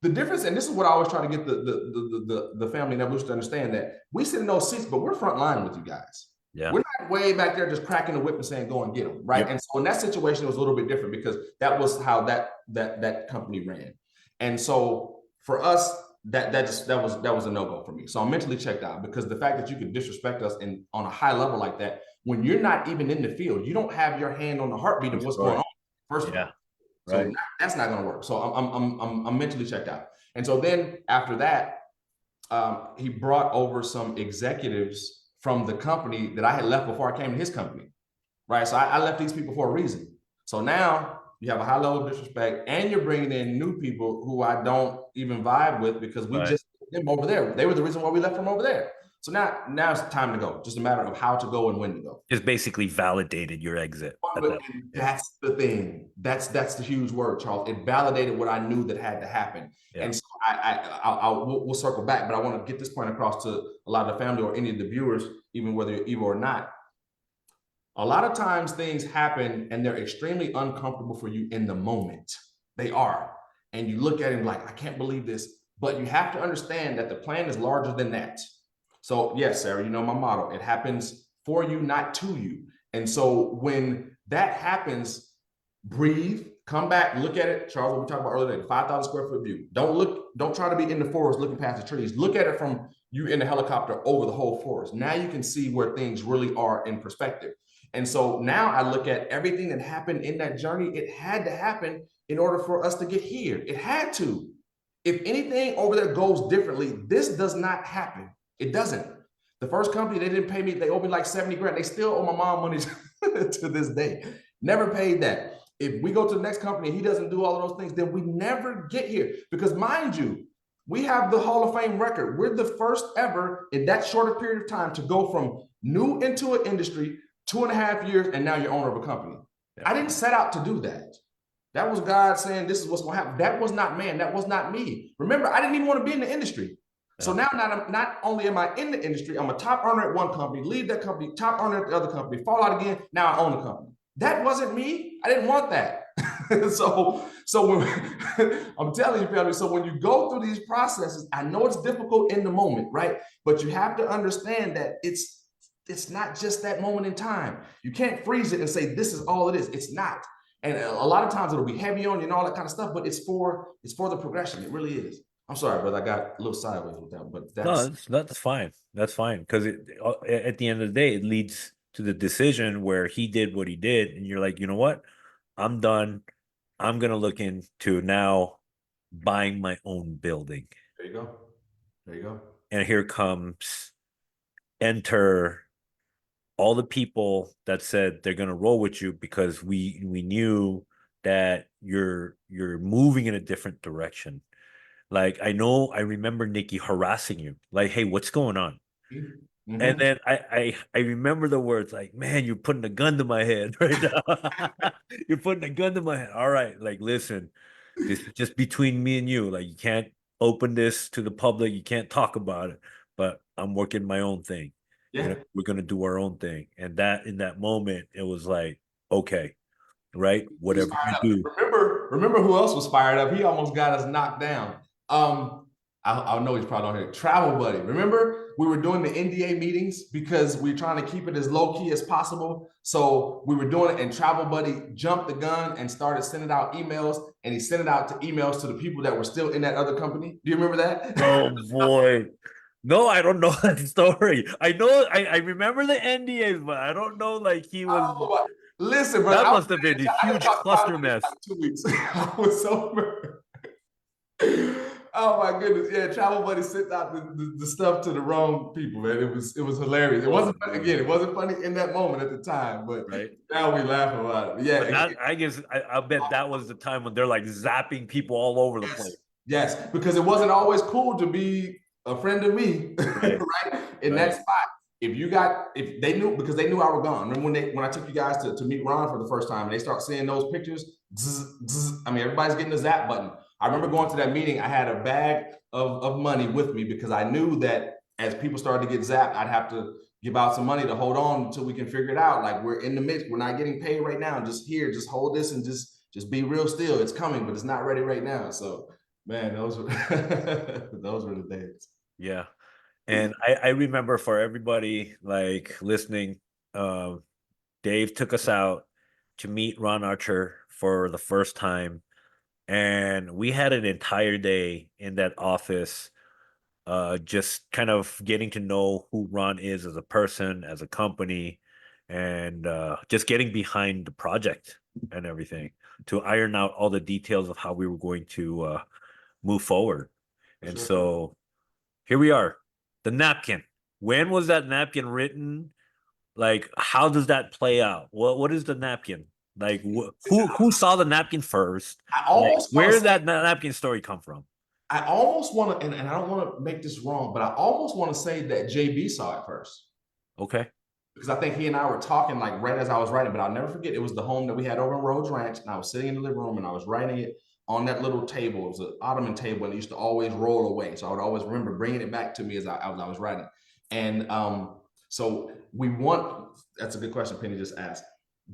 The difference, and this is what I always try to get the family members to understand, that we sit in those seats, but we're front line with you guys.
Yeah.
We're not way back there just cracking the whip and saying, go and get them, right? Yep. And so in that situation, it was a little bit different because that was how that company ran. And so for us, that was a no-go for me. So I'm mentally checked out, because the fact that you could disrespect us on a high level like that, when you're not even in the field, you don't have your hand on the heartbeat of what's going on, first of all. So that's not going to work. So I'm mentally checked out. And so then after that, he brought over some executives from the company that I had left before I came to his company, right? So I left these people for a reason. So now you have a high level of disrespect, and you're bringing in new people who I don't even vibe with, because we just put them over there. They were the reason why we left from over there. So now it's time to go. Just a matter of how to go and when to go.
It's basically validated your exit.
That's the thing. That's the huge word, Charles. It validated what I knew that had to happen. Yeah. And so we'll circle back, but I want to get this point across to a lot of the family or any of the viewers, even whether you're evil or not. A lot of times things happen and they're extremely uncomfortable for you in the moment. They are. And you look at it like, I can't believe this. But you have to understand that the plan is larger than that. So yes, Sarah, you know my motto, it happens for you, not to you. And so when that happens, breathe, come back, look at it. Charles, what we talked about earlier, 5,000 square foot view. Don't try to be in the forest looking past the trees. Look at it from you in the helicopter over the whole forest. Now you can see where things really are in perspective. And so now I look at everything that happened in that journey. It had to happen in order for us to get here. It had to. If anything over there goes differently, this does not happen. It doesn't. The first company, they didn't pay me. They owed me like 70 grand. They still owe my mom money to this day. Never paid that. If we go to the next company and he doesn't do all of those things, then we never get here. Because mind you, we have the Hall of Fame record. We're the first ever in that shorter period of time to go from new into an industry, 2.5 years, and now you're owner of a company. I didn't set out to do that. That was God saying, this is what's going to happen. That was not man. That was not me. Remember, I didn't even want to be in the industry. So now not only am I in the industry, I'm a top earner at one company, leave that company, top earner at the other company, fall out again. Now I own a company. That wasn't me. I didn't want that. so when I'm telling you, family, so when you go through these processes, I know it's difficult in the moment, right? But you have to understand that it's not just that moment in time. You can't freeze it and say, this is all it is. It's not. And a lot of times it'll be heavy on you and all that kind of stuff, but it's for the progression. It really is. I'm sorry, brother. I got a little sideways with that, but
that's fine. That's fine. Because at the end of the day, it leads to the decision where he did what he did. And you're like, you know what? I'm done. I'm going to look into now buying my own building.
There you go. There you go.
And here comes, enter all the people that said they're going to roll with you because we knew that you're moving in a different direction. Like, I remember Nikki harassing you, like, hey, what's going on?
Mm-hmm.
And then I remember the words like, man, you're putting a gun to my head right now. You're putting a gun to my head. All right, like, listen, this is just between me and you. Like, you can't open this to the public. You can't talk about it. But I'm working my own thing.
Yeah.
We're gonna do our own thing. And that in that moment, it was like, okay, right, whatever you do.
Remember who else was fired up? He almost got us knocked down. I know he's probably on here. Travel Buddy. Remember, we were doing the NDA meetings because we were trying to keep it as low key as possible. So we were doing it, and Travel Buddy jumped the gun and started sending out emails. And he sent it out to emails to the people that were still in that other company. Do you remember that?
Oh boy. No, I don't know that story. I know I remember the NDAs, but I don't know, like, he was.
Oh, listen, bro.
That must have been a huge cluster mess.
2 weeks. I was sober. Oh my goodness. Yeah, Travel Buddy sent out the stuff to the wrong people, man. It was hilarious. It wasn't funny, again, it wasn't funny in that moment at the time, but now we laugh about it. Yeah.
But that, I guess I bet that was the time when they're like zapping people all over the place.
Yes, because it wasn't always cool to be a friend of me, right? In that spot. If they knew, because they knew I was gone. Remember when I took you guys to meet Ron for the first time and they start seeing those pictures, I mean, everybody's getting the zap button. I remember going to that meeting, I had a bag of money with me because I knew that as people started to get zapped, I'd have to give out some money to hold on until we can figure it out. Like, we're in the midst, we're not getting paid right now. Just hold this and just be real still. It's coming, but it's not ready right now. So, man, those were the days.
Yeah. And I remember, for everybody like listening, Dave took us out to meet Ron Archer for the first time. And we had an entire day in that office, just kind of getting to know who Ron is as a person, as a company, and just getting behind the project and everything to iron out all the details of how we were going to move forward. And so here we are. The napkin. When was that napkin written? Like, how does that play out? What is the napkin? Like, who saw the napkin first? Where did that napkin story come from?
I almost want to, and I don't want to make this wrong, but I almost want to say that JB saw it first.
Okay.
Because I think he and I were talking like right as I was writing, but I'll never forget, it was the home that we had over in Rhodes Ranch, and I was sitting in the living room and I was writing it on that little table. It was an ottoman table, and it used to always roll away. So I would always remember bringing it back to me as I was writing. And so that's a good question Penny just asked.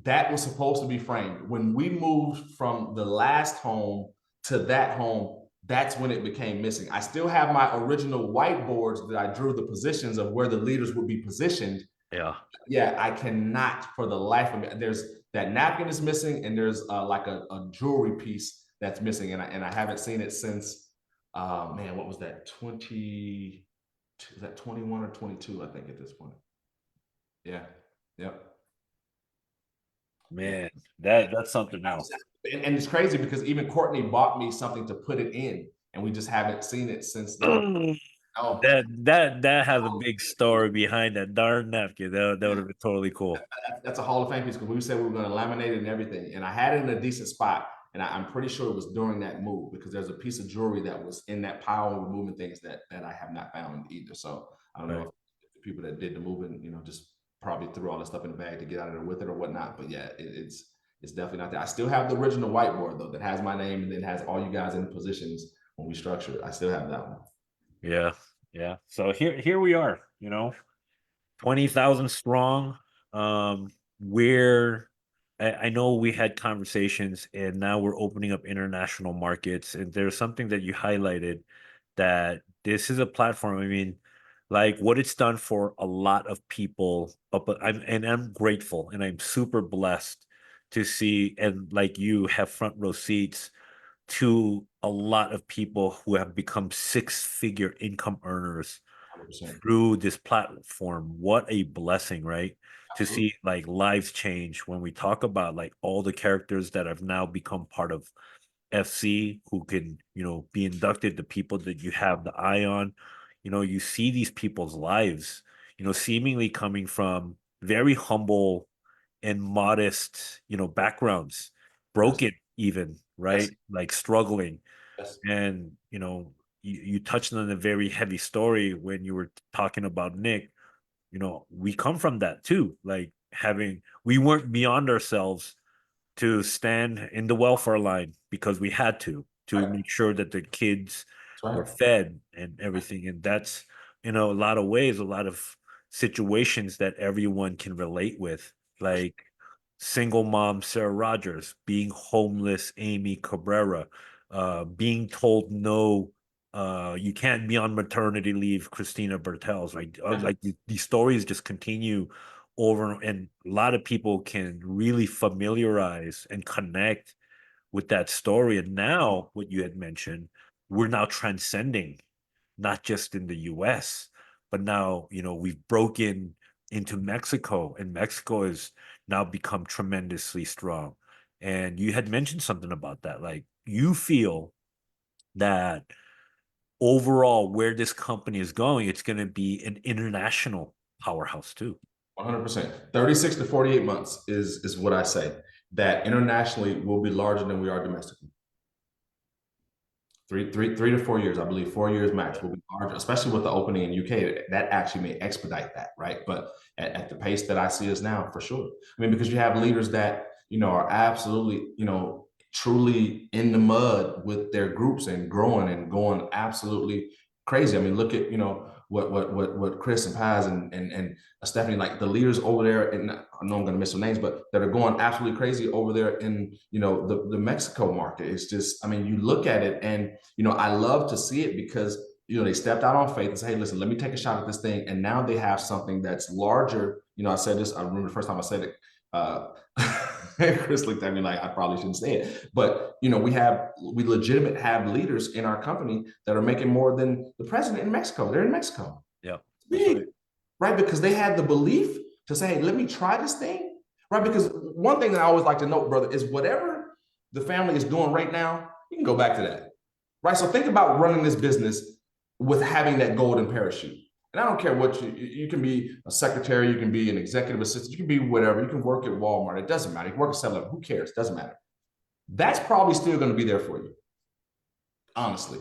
That was supposed to be framed. When we moved from the last home to that home, that's when it became missing. I still have my original whiteboards that I drew the positions of where the leaders would be positioned. Yeah, I cannot for the life of me. There's that napkin is missing, and there's like a jewelry piece that's missing, and I haven't seen it since. Man, what was that? Is that 21 or 22? I think at this point. Yeah. Yep.
Man, that's something else.
And it's crazy because even Courtney bought me something to put it in, and we just haven't seen it since then. Oh,
That has a big story behind that darn napkin. That would have been totally cool.
that's a Hall of Fame piece because we said we were going to laminate it and everything, and I had it in a decent spot, and I'm pretty sure it was during that move because there's a piece of jewelry that was in that pile of moving things that I have not found either. So I don't know
Right.
if the people that did the moving, just probably threw all the stuff in the bag to get out of there with it or whatnot. But yeah, it's definitely not there. I still have the original whiteboard though that has my name and then has all you guys in positions when we structure it. I still have that one.
Yeah. Yeah. So here we are, 20,000 strong. We're I know we had conversations and now we're opening up international markets. And there's something that you highlighted that this is a platform. I mean, like what it's done for a lot of people, but I'm grateful and I'm super blessed to see and like you have front row seats to a lot of people who have become six-figure income earners
100%.
through this platform. What a blessing, right? To
Absolutely.
see like lives change when we talk about like all the characters that have now become part of FC who can, be inducted, the people that you have the eye on. You see these people's lives, seemingly coming from very humble and modest, backgrounds,
Yes.
broken even,
Yes.
right? Like struggling.
Yes.
And, you touched on a very heavy story when you were talking about Nick. We come from that too. Like we weren't beyond ourselves to stand in the welfare line because we had to
Right.
make sure that the kids
That's
were
right.
fed and everything. And that's, a lot of ways, a lot of situations that everyone can relate with. Like single mom Sarah Rogers, being homeless Amy Cabrera, being told no, you can't be on maternity leave Christina Bertels. Like these stories just continue over, and a lot of people can really familiarize and connect with that story. And now what you had mentioned, we're now transcending not just in the US, but now, we've broken into Mexico, and Mexico has now become tremendously strong. And you had mentioned something about that. Like you feel that overall where this company is going, it's going to be an international powerhouse too.
100%. 36 to 48 months is what I say. That internationally will be larger than we are domestically. Three to 4 years, I believe 4 years max will be larger, especially with the opening in UK. That actually may expedite that, right? But at the pace that I see us now, for sure. I mean, because you have leaders that are absolutely truly in the mud with their groups and growing and going absolutely crazy. I mean, look at what Chris and Paz and Stephanie, like the leaders over there, and I know I'm going to miss some names, but that are going absolutely crazy over there in the Mexico market. It's just, I mean, you look at it and I love to see it because they stepped out on faith and say, hey, listen, let me take a shot at this thing, and now they have something that's larger. I said this. I remember the first time I said it. Chris looked at me like I probably shouldn't say it, but we legitimate have leaders in our company that are making more than the president in Mexico. They're in Mexico.
Yeah,
that's big, right? Because they had the belief to say, hey, let me try this thing, right? Because one thing that I always like to note, brother, is whatever the family is doing right now, you can go back to that, right? So think about running this business with having that golden parachute. And I don't care what you can be a secretary, you can be an executive assistant, you can be whatever, you can work at Walmart, it doesn't matter. You can work at 7-Eleven, who cares? It doesn't matter. That's probably still going to be there for you, honestly,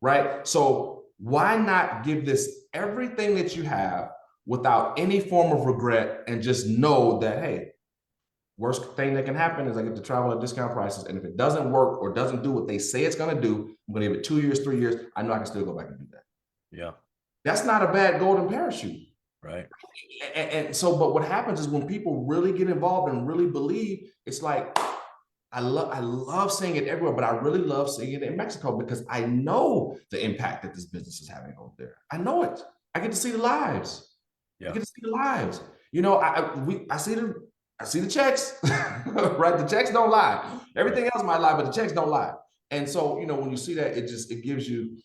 right? So why not give this everything that you have without any form of regret and just know that, hey, worst thing that can happen is I get to travel at discount prices. And if it doesn't work or doesn't do what they say it's going to do, I'm going to give it 2 years, 3 years. I know I can still go back and do that.
Yeah.
That's not a bad golden parachute.
Right.
And so, but what happens is when people really get involved and really believe, it's like, I love seeing it everywhere, but I really love seeing it in Mexico because I know the impact that this business is having over there. I know it. I get to see the lives.
Yeah.
I get to see the lives. I see the checks, right? The checks don't lie. Everything else might lie, but the checks don't lie. And so, when you see that, it gives you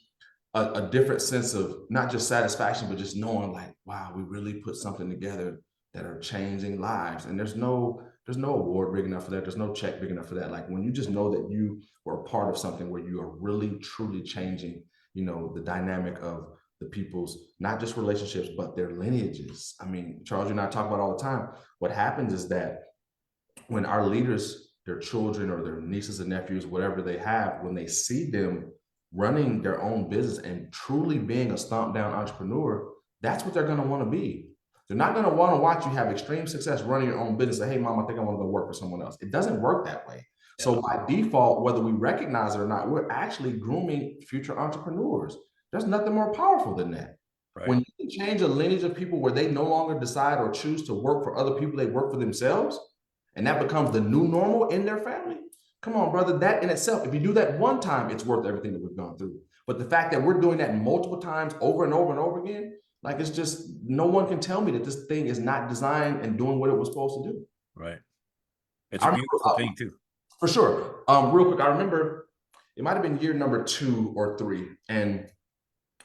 a different sense of not just satisfaction, but just knowing like, wow, we really put something together that are changing lives. And there's no there's no award big enough for that. There's no check big enough for that. Like when you just know that you were a part of something where you are really truly changing, the dynamic of the people's not just relationships but their lineages. I mean, Charles, you and I talk about all the time. What happens is that when our leaders, their children or their nieces and nephews, whatever they have, when they see them running their own business and truly being a stomp down entrepreneur, that's what they're going to want to be. They're not going to want to watch you have extreme success running your own business. Say, hey, mom, I think I want to go work for someone else. It doesn't work that way.
Yeah.
So by default, whether we recognize it or not, we're actually grooming future entrepreneurs. There's nothing more powerful than that.
Right.
When you can change a lineage of people where they no longer decide or choose to work for other people, they work for themselves, and that becomes the new normal in their family. Come on, brother, that in itself, if you do that one time, it's worth everything that we've gone through. But the fact that we're doing that multiple times over and over and over again, like, it's just, no one can tell me that this thing is not designed and doing what it was supposed to do.
Right. It's a beautiful thing too.
For sure. Real quick, I remember it might have been year number 2 or 3, and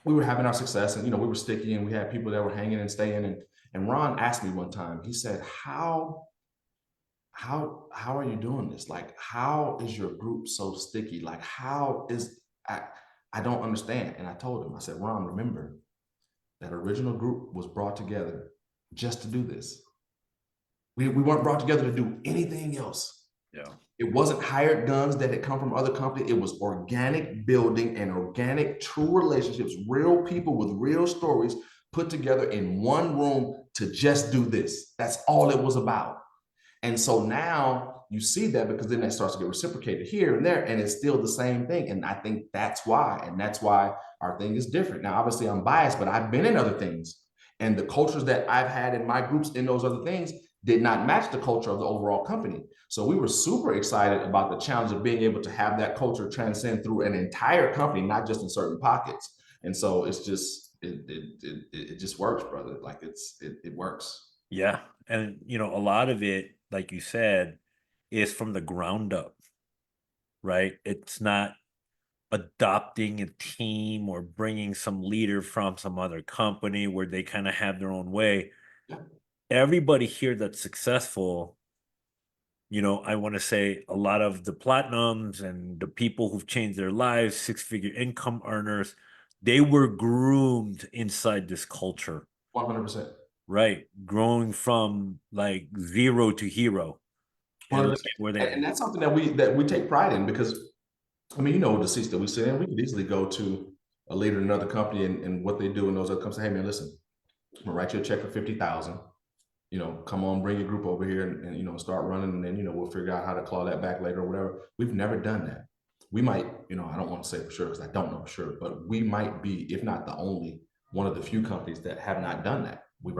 we were having our success, and we were sticky, and we had people that were hanging and staying. And Ron asked me one time, he said, how are you doing this? Like, how is your group so sticky? Like, how is I don't understand. And I told him, I said, Ron, remember that original group was brought together just to do this. We weren't brought together to do anything else.
Yeah.
It wasn't hired guns that had come from other companies. It was organic building and organic, true relationships, real people with real stories put together in one room to just do this. That's all it was about. And so now you see that, because then that starts to get reciprocated here and there, and it's still the same thing. And I think that's why our thing is different. Now, obviously I'm biased, but I've been in other things, and the cultures that I've had in my groups in those other things did not match the culture of the overall company. So we were super excited about the challenge of being able to have that culture transcend through an entire company, not just in certain pockets. And so it's just, it just works, brother. Like it works.
Yeah. And, a lot of it, like you said, is from the ground up, right? It's not adopting a team or bringing some leader from some other company where they kind of have their own way.
Yeah.
Everybody here that's successful, I want to say a lot of the platinums and the people who've changed their lives, 6-figure income earners, they were groomed inside this culture.
100%.
Right. Growing from like zero to hero. And
that's something that we take pride in, because I mean, the seats that we sit in, we could easily go to a leader in another company and what they do in those other companies. Hey man, listen, I'm gonna write you a check for 50,000. Come on, bring your group over here and start running, and then we'll figure out how to claw that back later or whatever. We've never done that. We might, I don't want to say for sure because I don't know for sure, but we might be, if not the only, one of the few companies that have not done that. We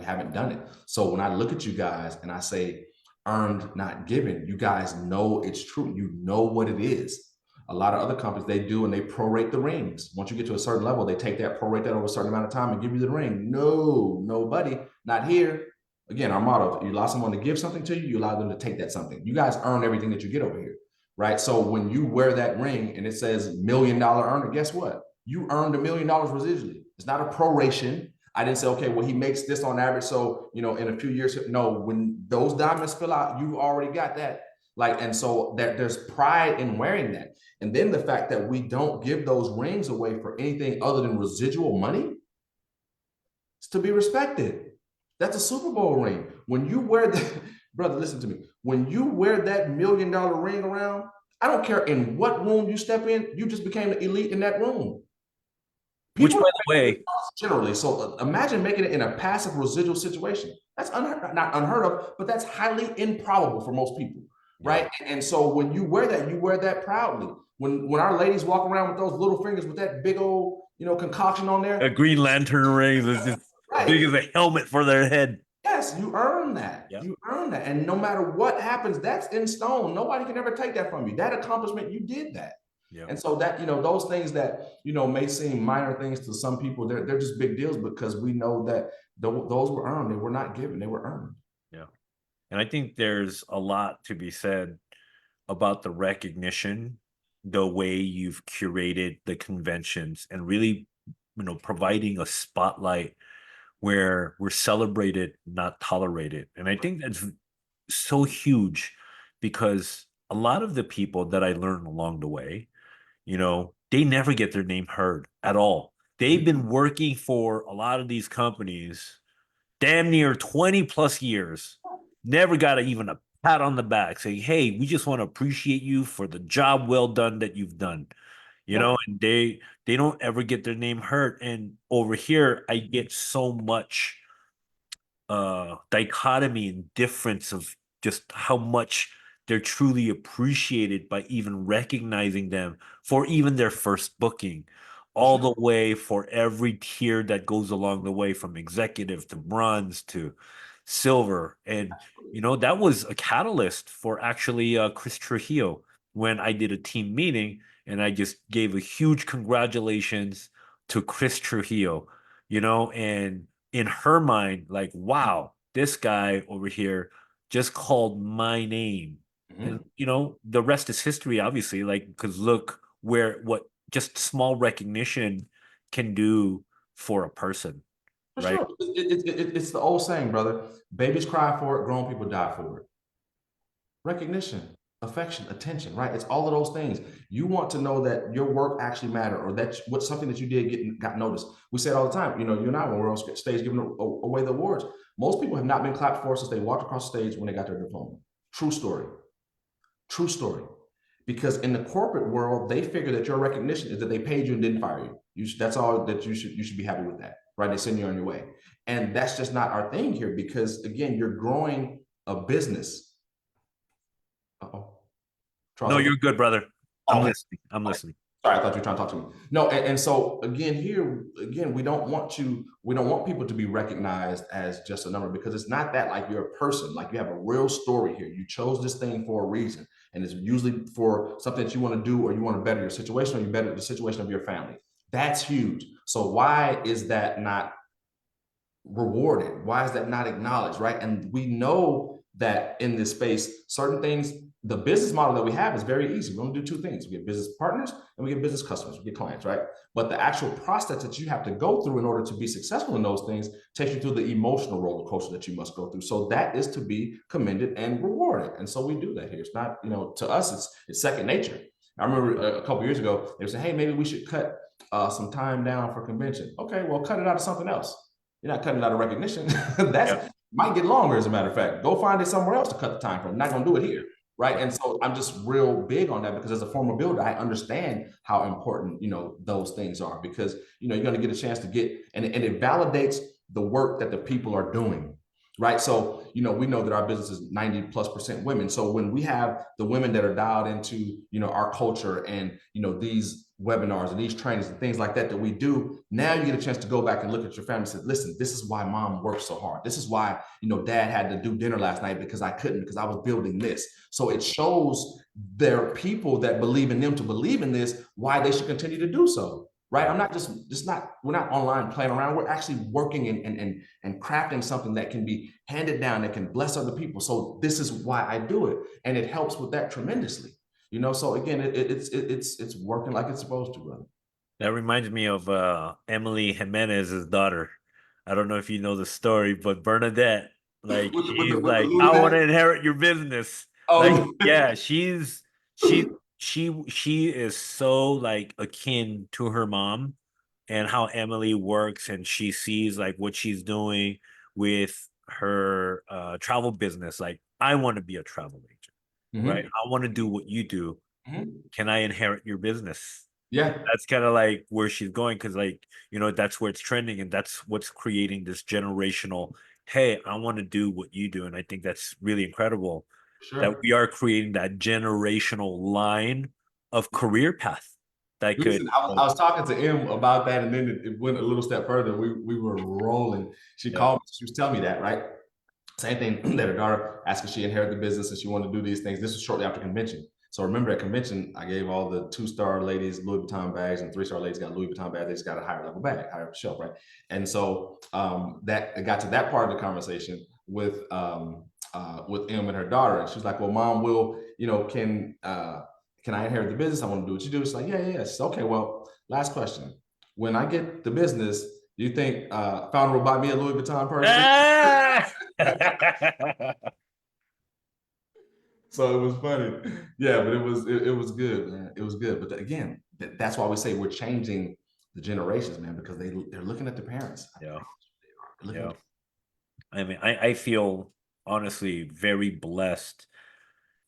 haven't done it. So when I look at you guys and I say earned, not given, you guys know it's true. You know what it is. A lot of other companies, they do, and they prorate the rings. Once you get to a certain level, they take that, prorate that over a certain amount of time and give you the ring. No, nobody, not here. Again, our motto, if you allow someone to give something to you, you allow them to take that something. You guys earn everything that you get over here, right? So when you wear that ring and it says $1 million earner, guess what? You earned $1 million residually. It's not a proration. I didn't say, okay, well, he makes this on average, so, in a few years, no, when those diamonds spill out, you've already got that. And so that there's pride in wearing that. And then the fact that we don't give those rings away for anything other than residual money, it's to be respected. That's a Super Bowl ring. When you wear that, brother, listen to me. When you wear that $1 million ring around, I don't care in what room you step in, you just became an elite in that room.
Which, by the way,
generally, so imagine making it in a passive residual situation. That's not unheard of, but that's highly improbable for most people, right? Yeah. And so when you wear that proudly. When our ladies walk around with those little fingers with that big old, concoction on there,
a Green Lantern ring is just big as a helmet for their head.
Yes, you earn that. Yep. You earn that, and no matter what happens, that's in stone. Nobody can ever take that from you. That accomplishment, you did that. Yeah. And so that, those things that, may seem minor things to some people, they're just big deals, because we know that those were earned. They were not given, they were earned.
Yeah. And I think there's a lot to be said about the recognition, the way you've curated the conventions, and really, providing a spotlight where we're celebrated, not tolerated. And I think that's so huge because a lot of the people that I learned along the way, they never get their name heard at all. They've been working for a lot of these companies damn near 20 plus years, never got even a pat on the back saying, hey, we just want to appreciate you for the job well done that you've done. And they don't ever get their name heard. And over here, I get so much dichotomy and difference of just how much they're truly appreciated by even recognizing them for even their first booking, all the way for every tier that goes along the way from executive to bronze to silver. And that was a catalyst for actually Chris Trujillo when I did a team meeting and I just gave a huge congratulations to Chris Trujillo, and in her mind, like, wow, this guy over here just called my name. And
Mhm.
the rest is history, obviously, like, because look what just small recognition can do for a person,
For
right?
sure. It's the old saying, brother. Babies cry for it, grown people die for it. Recognition, affection, attention, right? It's all of those things. You want to know that your work actually mattered, or that what's something that you did got noticed. We say it all the time. You and I, when we're on stage giving away the awards, most people have not been clapped for since they walked across the stage when they got their diploma. True story. True story. Because in the corporate world, they figure that your recognition is that they paid you and didn't fire you. That's all that you should be happy with that, right? They send you on your way, and that's just not our thing here. Because again, you're growing a business. Uh-oh. Charles,
No, you're good, brother. I'm
okay.
listening. I'm listening.
Sorry, I thought you were trying to talk to me. No, and so again, we don't want people to be recognized as just a number, because it's not that. Like, you're a person, like you have a real story here. You chose this thing for a reason, and it's usually for something that you want to do, or you want to better your situation, or you better the situation of your family. That's huge. So why is that not rewarded? Why is that not acknowledged, right? And we know that in this space, certain things, the business model that we have is very easy. We only do two things: we get business partners and we get business customers, we get clients, right? But the actual process that you have to go through in order to be successful in those things takes you through the emotional roller coaster that you must go through. So that is to be commended and rewarded. And so we do that here. It's not, to us, it's second nature. I remember a couple years ago, they were saying, hey, maybe we should cut some time down for convention. Okay, well, cut it out of something else. You're not cutting it out of recognition. That's
Yeah.
might get longer, as a matter of fact. Go find it somewhere else to cut the time from. I'm not going to do it here, right? And so I'm just real big on that, because as a former builder, I understand how important those things are, because you're going to get a chance to get, and it validates the work that the people are doing, right? So we know that our business is 90+% women. So when we have the women that are dialed into our culture, and these webinars and these trainings and things like that we do, now you get a chance to go back and look at your family and say, listen, this is why mom worked so hard. This is why dad had to do dinner last night, because I couldn't, because I was building this. So it shows their people that believe in them to believe in this, why they should continue to do so, right? I'm not we're not online playing around. We're actually working and crafting something that can be handed down, that can bless other people. So this is why I do it, and it helps with that tremendously. So again, it's working like it's supposed to, brother.
That reminds me of Emily Jimenez's daughter. I don't know if you know the story, but Bernadette, like, she's
With the
like,
Louis
I want
bag.
to inherit your business. Like,
Oh,
yeah, she is so like akin to her mom and how Emily works, and she sees like what she's doing with her travel business. Like, I want to be a travel agent, right?
mhm,
I want to do what you do.
mhm.
Can I inherit your business?
Yeah,
That's kind of like where she's going, because like that's where it's trending, and that's what's creating this generational, hey, I want to do what you do. And I think that's really incredible that
sure.
we are creating that generational line of career path that could
Listen, I was talking to Em about that, and then it went a little step further. We were rolling. She
yeah.
called me. She was telling me that, right? Same thing that her daughter asked if she inherited the business and she wanted to do these things. This was shortly after convention. So remember, at convention, I gave all the 2-star ladies Louis Vuitton bags, and 3-star ladies got Louis Vuitton bags. They just got a higher level bag, higher shelf, right? And so that it got to that part of the conversation with Em and her daughter, and she was like, "Well, mom, can I inherit the business? I want to do what you do." It's like, yeah. Said, okay, well, last question. When I get the business, do you think founder will buy me a Louis Vuitton purse?
Ah!
So it was funny. Yeah, but it was good, man. It was good. But again, that's why we say we're changing the generations, man, because they're looking at the parents.
Yeah.
They're looking
Yeah.
at
I mean, I feel honestly very blessed.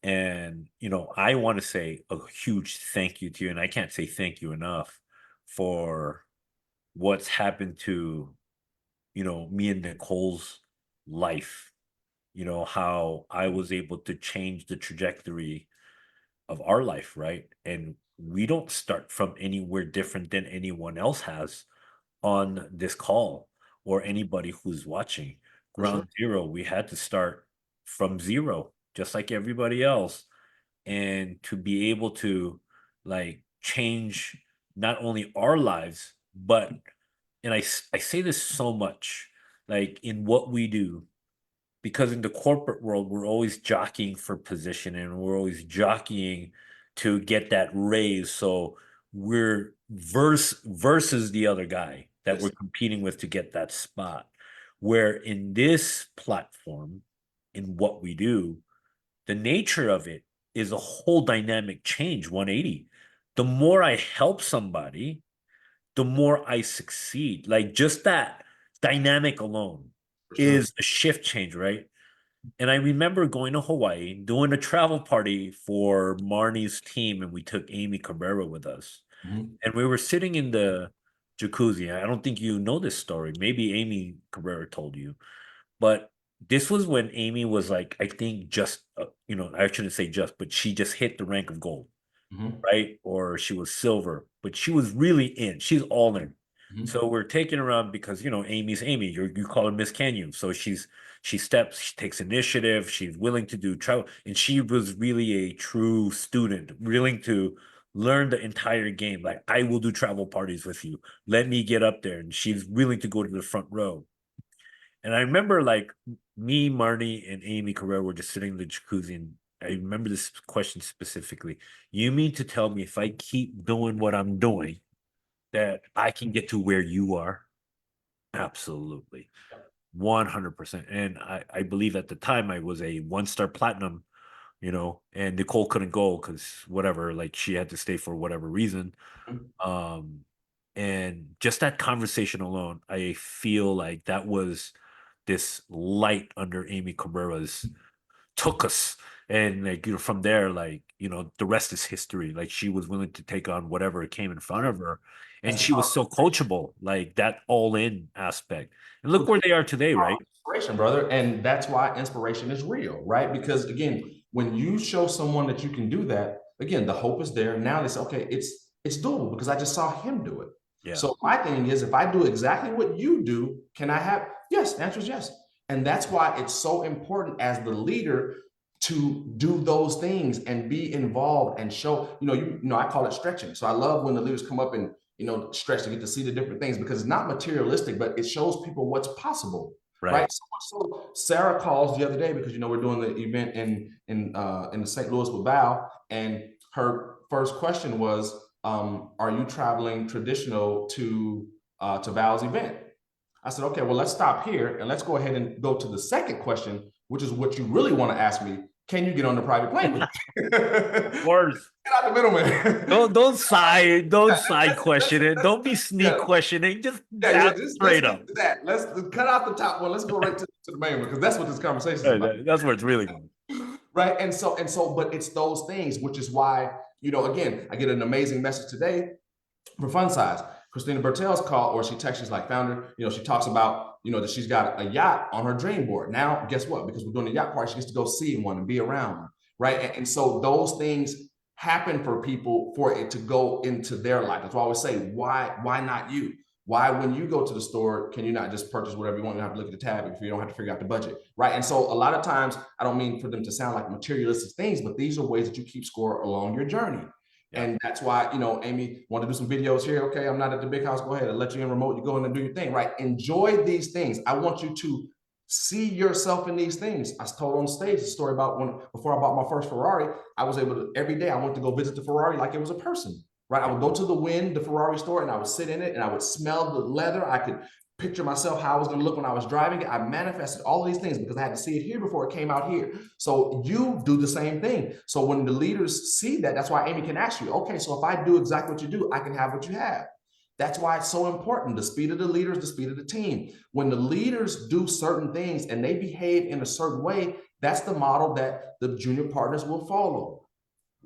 And, I want to say a huge thank you to you. And I can't say thank you enough for what's happened to, me and Nicole's life. How I was able to change the trajectory of our life, right? And we don't start from anywhere different than anyone else has on this call or anybody who's watching.
for sure.
Ground zero, we had to start from zero, just like everybody else. And to be able to like change not only our lives, but, and I say this so much, like in what we do, because in the corporate world we're always jockeying for position and we're always jockeying to get that raise, so we're versus the other guy that we're
Yes.
competing with to get that spot, where in this platform, in what we do, the nature of it is a whole dynamic change 180. The more I help somebody, the more I succeed. Like just that dynamic alone
For sure.
is a shift change, right? And I remember going to Hawaii, doing a travel party for Marnie's team, and we took Amy Cabrera with us.
Mhm.
And we were sitting in the jacuzzi. I don't think you know this story. Maybe Amy Cabrera told you, but this was when Amy was like, I think just, I shouldn't say just, but she just hit the rank of gold,
Mhm.
right? Or she was silver, but she was really in. She's all in.
Mhm.
So we're taking her around because Amy's Amy. You call her Miss Canyon. So she steps, she takes initiative. She's willing to do travel, and she was really a true student, willing to learn the entire game. Like I will do travel parties with you. Let me get up there, and she's willing to go to the front row. And I remember like me, Marnie, and Amy Carrera were just sitting in the jacuzzi, and I remember this question specifically. You mean to tell me if I keep doing what I'm doing, that I can get to where you are? Absolutely. 100%. And I believe at the time I was a 1-star platinum, and Nicole couldn't go because whatever, like she had to stay for whatever reason.
Mhm.
Um, and just that conversation alone, I feel like that was this light under Amy Cabrera's took us. And like, from there, like, the rest is history. Like she was willing to take on whatever came in front of her. And
That's the
she was
power.
so coachable, like that all in aspect. And look where they are today, right?
Inspiration, brother. And that's why inspiration is real, right? Because again, when you show someone that you can do that, again, the hope is there. Now they say, okay, it's doable because I just saw him do it.
Yeah.
So my thing is, if I do exactly what you do, can I have? Yes, the answer is yes. And that's why it's so important as the leader to do those things and be involved and show, I call it stretching. So I love when the leaders come up and stretch to get to see the different things because it's not materialistic, but it shows people what's possible.
Right.
Right. So Sarah calls the other day because we're doing the event in the St. Louis with Val, and her first question was, "Are you traveling traditional to Val's event?" I said, "Okay, well let's stop here and let's go ahead and go to the second question, which is what you really want to ask me. Can you get on the private plane with me?"
Of course.
Get out the middleman.
Don't side question it. Don't be sneak
Yeah.
questioning. Just
Yeah,
ask
let's
straight
get
up.
to that. Let's cut out the top one. Let's go right to the main one because that's what this conversation is about.
That's where it's really going.
Right. And so, but it's those things, which is why, again, I get an amazing message today for Fun Size. Christina Bertel's call, or she texts, she's like, founder, she talks about, that she's got a yacht on her dream board. Now, guess what? Because we're doing the yacht party, she gets to go see one and be around one. Right. And so those things happen for people for it to go into their life. That's why I always say, why not you? Why, when you go to the store, can you not just purchase whatever you want? You don't have to look at the tab if you don't have to figure out the budget, right? And so a lot of times, I don't mean for them to sound like materialistic things, but these are ways that you keep score along your journey. Yeah. And that's why, Amy, want to do some videos here? Okay, I'm not at the big house. Go ahead. I'll let you in remote. You go in and do your thing, right? Enjoy these things. I want you to see yourself in these things. I told on stage a story about before I bought my first Ferrari, I was able to, every day I went to go visit the Ferrari like it was a person. Right, I would go to the Ferrari store, and I would sit in it, and I would smell the leather. I could picture myself how I was going to look when I was driving it. I manifested all of these things because I had to see it here before it came out here. So you do the same thing. So when the leaders see that, that's why Amy can ask you, okay, so if I do exactly what you do, I can have what you have. That's why it's so important. The speed of the leaders, the speed of the team. When the leaders do certain things and they behave in a certain way, that's the model that the junior partners will follow.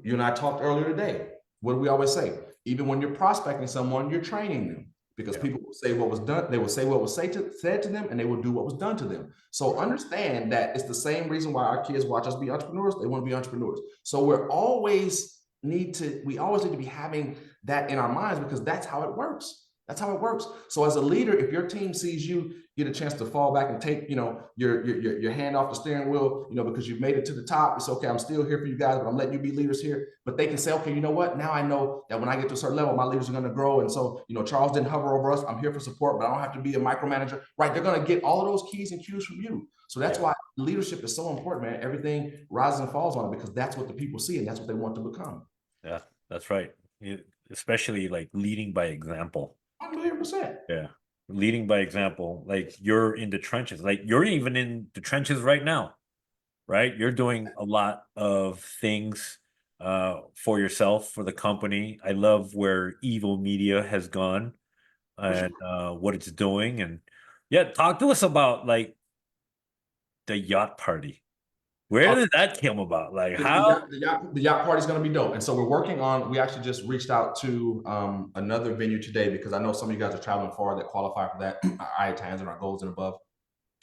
You and I talked earlier today. What do we always say? Even when you're prospecting someone, you're training them, because people will say what was done. They will say what was said to them, and they will do what was done to them. So understand that it's the same reason why our kids watch us be entrepreneurs. They want to be entrepreneurs. So we always need to be having that in our minds, because that's how it works. That's how it works. So as a leader, if your team sees you get a chance to fall back and take, your hand off the steering wheel, because you've made it to the top, it's okay. I'm still here for you guys, but I'm letting you be leaders here. But they can say, okay, you know what? Now I know that when I get to a certain level, my leaders are going to grow. And so, Charles didn't hover over us. I'm here for support, but I don't have to be a micromanager, right? They're going to get all of those keys and cues from you. So that's why leadership is so important, man. Everything rises and falls on it, because that's what the people see and that's what they want to become.
Yeah, that's right. Especially like leading by example.
100%.
Yeah. Leading by example, like you're in the trenches, like you're even in the trenches right now, right? You're doing a lot of things for yourself, for the company. I love where Evil Media has gone and what it's doing. And talk to us about like the yacht party. Where did that come about? Like how?
The yacht party is going to be dope. And so we're working on, we actually just reached out to another venue today, because I know some of you guys are traveling far that qualify for that, our IATANs and our goals and above.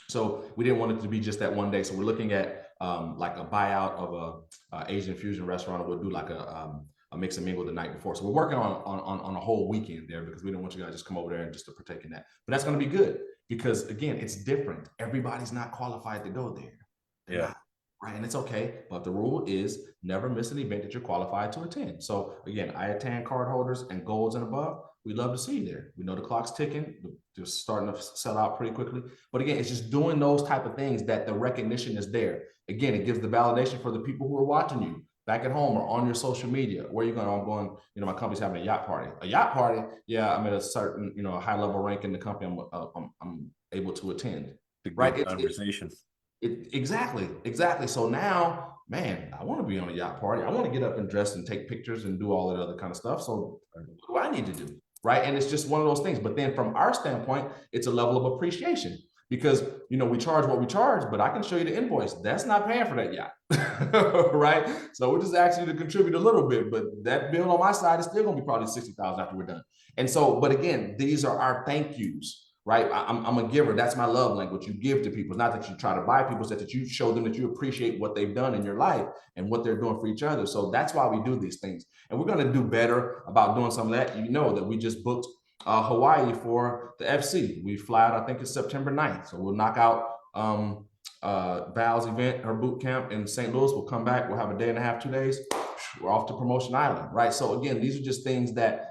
So we didn't want it to be just that one day. So we're looking at like a buyout of a Asian fusion restaurant. We'll do like a mix and mingle the night before. So we're working on a whole weekend there, because we don't want you guys just come over there and just to partake in that. But that's going to be good, because again, it's different. Everybody's not qualified to go there. They're not. Right. And it's okay. But the rule is never miss an event that you're qualified to attend. So again, IATAN card holders and golds and above, we love to see you there. We know the clock's ticking. They're starting to sell out pretty quickly. But again, it's just doing those type of things that the recognition is there. Again, it gives the validation for the people who are watching you back at home or on your social media. Where are you going? I'm going, my company's having a yacht party. A yacht party? Yeah, I'm at a certain, high level rank in the company. I'm able to attend. Right?
Conversation.
Exactly. So now, man, I want to be on a yacht party. I want to get up and dress and take pictures and do all that other kind of stuff. So what do I need to do? Right. And it's just one of those things. But then from our standpoint, it's a level of appreciation, because, we charge what we charge, but I can show you the invoice. That's not paying for that yacht. Right. So we're just asking you to contribute a little bit, but that bill on my side is still going to be probably $60,000 after we're done. And so, but again, these are our thank yous. Right. I'm a giver. That's my love language. You give to people. It's not that you try to buy people, it's that you show them that you appreciate what they've done in your life and what they're doing for each other. So that's why we do these things. And we're going to do better about doing some of that. That we just booked Hawaii for the FC. We fly out, I think it's September 9th. So we'll knock out Val's event, her boot camp in St. Louis. We'll come back. We'll have a day and a half, 2 days. We're off to Promotion Island. Right. So again, these are just things that,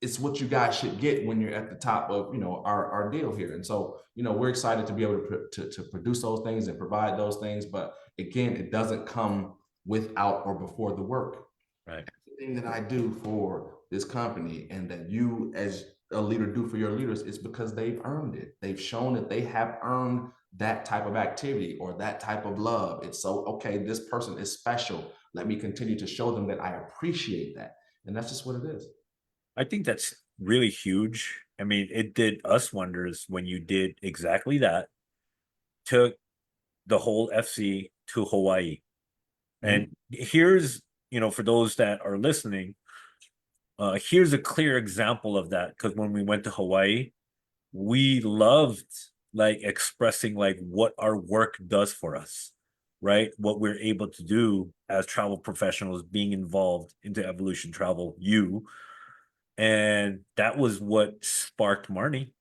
it's what you guys should get when you're at the top of, our deal here. And so, we're excited to be able to produce those things and provide those things. But again, it doesn't come without or before the work.
Right.
Everything that I do for this company and that you as a leader do for your leaders is because they've earned it. They've shown that they have earned that type of activity or that type of love. It's so, okay, this person is special. Let me continue to show them that I appreciate that. And that's just what it is.
I think that's really huge. I mean, it did us wonders when you did exactly that, took the whole FC to Hawaii. And here's, for those that are listening, here's a clear example of that. Because when we went to Hawaii, we loved like expressing like what our work does for us, right? What we're able to do as travel professionals, being involved into Evolution Travel, and that was what sparked Marnie.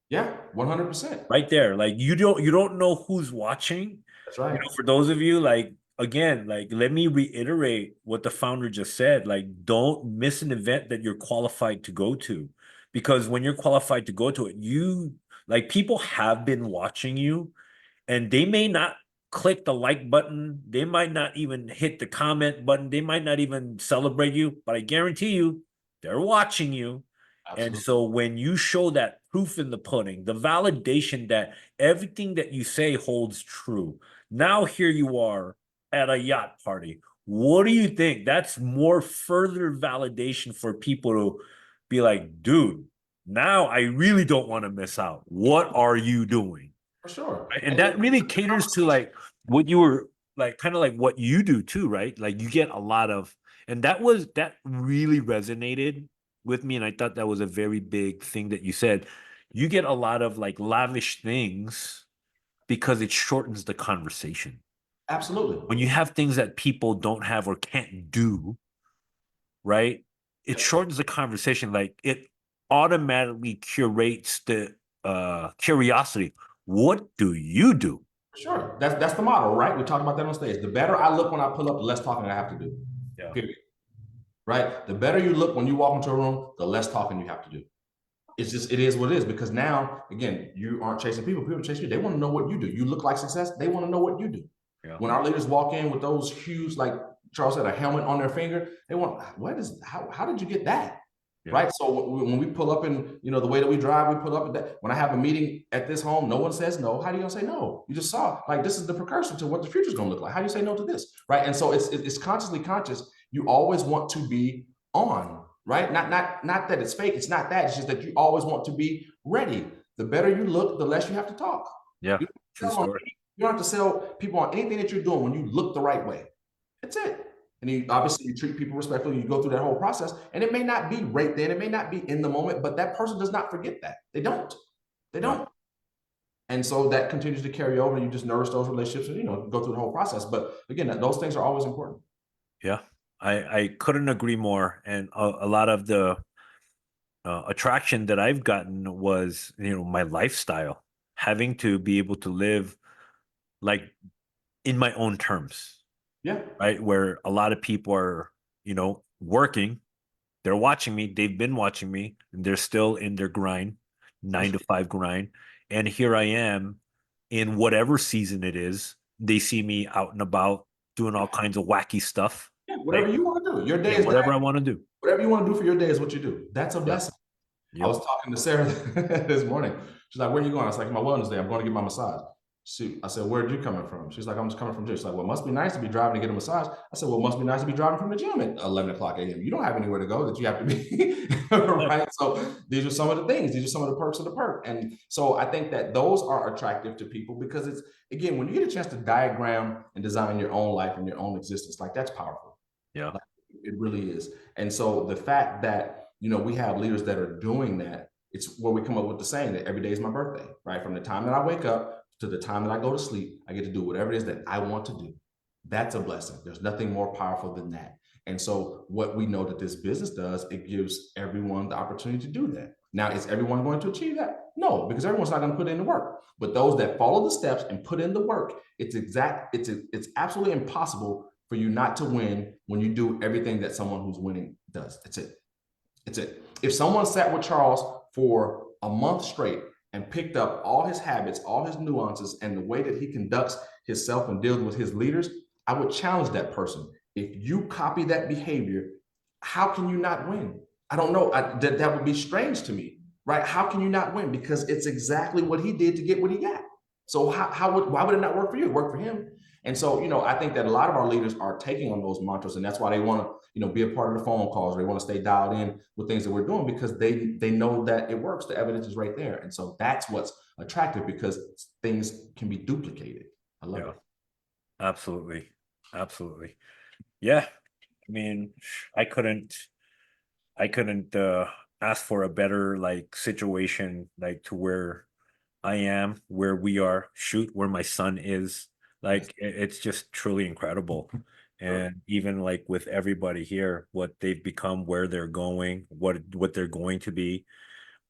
Yeah, 100%.
Right there. Like you don't know who's watching.
That's right.
For those of you, like, again, like, let me reiterate what the founder just said. Like, don't miss an event that you're qualified to go to, because when you're qualified to go to it, people have been watching you, and they may not click the like button. They might not even hit the comment button. They might not even celebrate you, but I guarantee you, they're watching you. Absolutely. And so when you show that proof in the pudding, the validation that everything that you say holds true. Now here you are at a yacht party. What do you think? That's more further validation for people to be like, dude, now I really don't want to miss out. What are you doing?
For sure.
Right? And that really caters to like what you were like, kind of like what you do too, right? Like you get a lot of, and that really resonated with me. And I thought that was a very big thing that you said. You get a lot of like lavish things because it shortens the conversation.
Absolutely.
When you have things that people don't have or can't do, right? It shortens the conversation. Like it automatically curates the curiosity. What do you do?
Sure. That's the model, right? We talked about that on stage. The better I look when I pull up, the less talking I have to do.
Yeah.
Period. Right? The better you look when you walk into a room, the less talking you have to do. It's just, it is what it is, because now, again, you aren't chasing people. People chase you. They want to know what you do. You look like success. They want to know what you do.
Yeah.
When our leaders walk in with those huge, like Charles said, a helmet on their finger, they want, how did you get that?
Yeah.
Right. So when we pull up in, the way that we drive, we pull up. When I have a meeting at this home, no one says no. How do you gonna say no? You just saw, like, this is the precursor to what the future is gonna look like. How do you say no to this? Right. And so it's consciously conscious. You always want to be on, right? Not that it's fake. It's not that. It's just that you always want to be ready. The better you look, the less you have to talk.
Yeah.
You
True
don't
story.
have to sell people on anything that you're doing when you look the right way. That's it. And obviously you treat people respectfully, you go through that whole process, and it may not be right then, it may not be in the moment, but that person does not forget that. They don't. And so that continues to carry over, and you just nourish those relationships and, go through the whole process. But again, those things are always important.
Yeah. I couldn't agree more. And a lot of the attraction that I've gotten was, my lifestyle, having to be able to live like in my own terms.
Yeah.
Right. Where a lot of people are, working, they're watching me, they've been watching me, and they're still in their grind, 9 to 5 grind. And here I am in whatever season it is. They see me out and about doing all kinds of wacky stuff.
Yeah, whatever you want to do. Your day
Yeah,
is
whatever
that.
I want to do.
Whatever you want to do for your day is what you do. That's a blessing.
Yep.
I was talking to Sarah this morning. She's like, "Where are you going?" I was like, "My wellness day. I'm going to get my massage." I said, "Where are you coming from?" She's like, "I'm just coming from gym." She's like, "Well, it must be nice to be driving to get a massage." I said, "Well, it must be nice to be driving from the gym at 11 o'clock a.m. You don't have anywhere to go that you have to be." Right? So these are some of the things. These are some of the perks of the perk. And so I think that those are attractive to people, because it's, again, when you get a chance to diagram and design your own life and your own existence, like, that's powerful.
Yeah.
Like, it really is. And so the fact that, we have leaders that are doing that, it's where we come up with the saying that every day is my birthday, right? From the time that I wake up to the time that I go to sleep, I get to do whatever it is that I want to do. That's a blessing. There's nothing more powerful than that. And so what we know that this business does, it gives everyone the opportunity to do that. Now, is everyone going to achieve that? No, because everyone's not going to put in the work. But those that follow the steps and put in the work, it's absolutely impossible for you not to win when you do everything that someone who's winning does. That's it. It's it. If someone sat with Charles for a month straight and picked up all his habits, all his nuances, and the way that he conducts himself and deals with his leaders, I would challenge that person. If you copy that behavior, how can you not win? I don't know. That would be strange to me, right? How can you not win? Because it's exactly what he did to get what he got. So why would it not work for you? It worked for him. And so, I think that a lot of our leaders are taking on those mantras, and that's why they want to, be a part of the phone calls, or they want to stay dialed in with things that we're doing, because they know that it works. The evidence is right there. And so that's what's attractive, because things can be duplicated. I love it.
Absolutely. Absolutely. Yeah. I mean, I couldn't ask for a better like situation, like to where I am, where we are, where my son is. Like it's just truly incredible. And even like with everybody here, what they've become, where they're going, what they're going to be,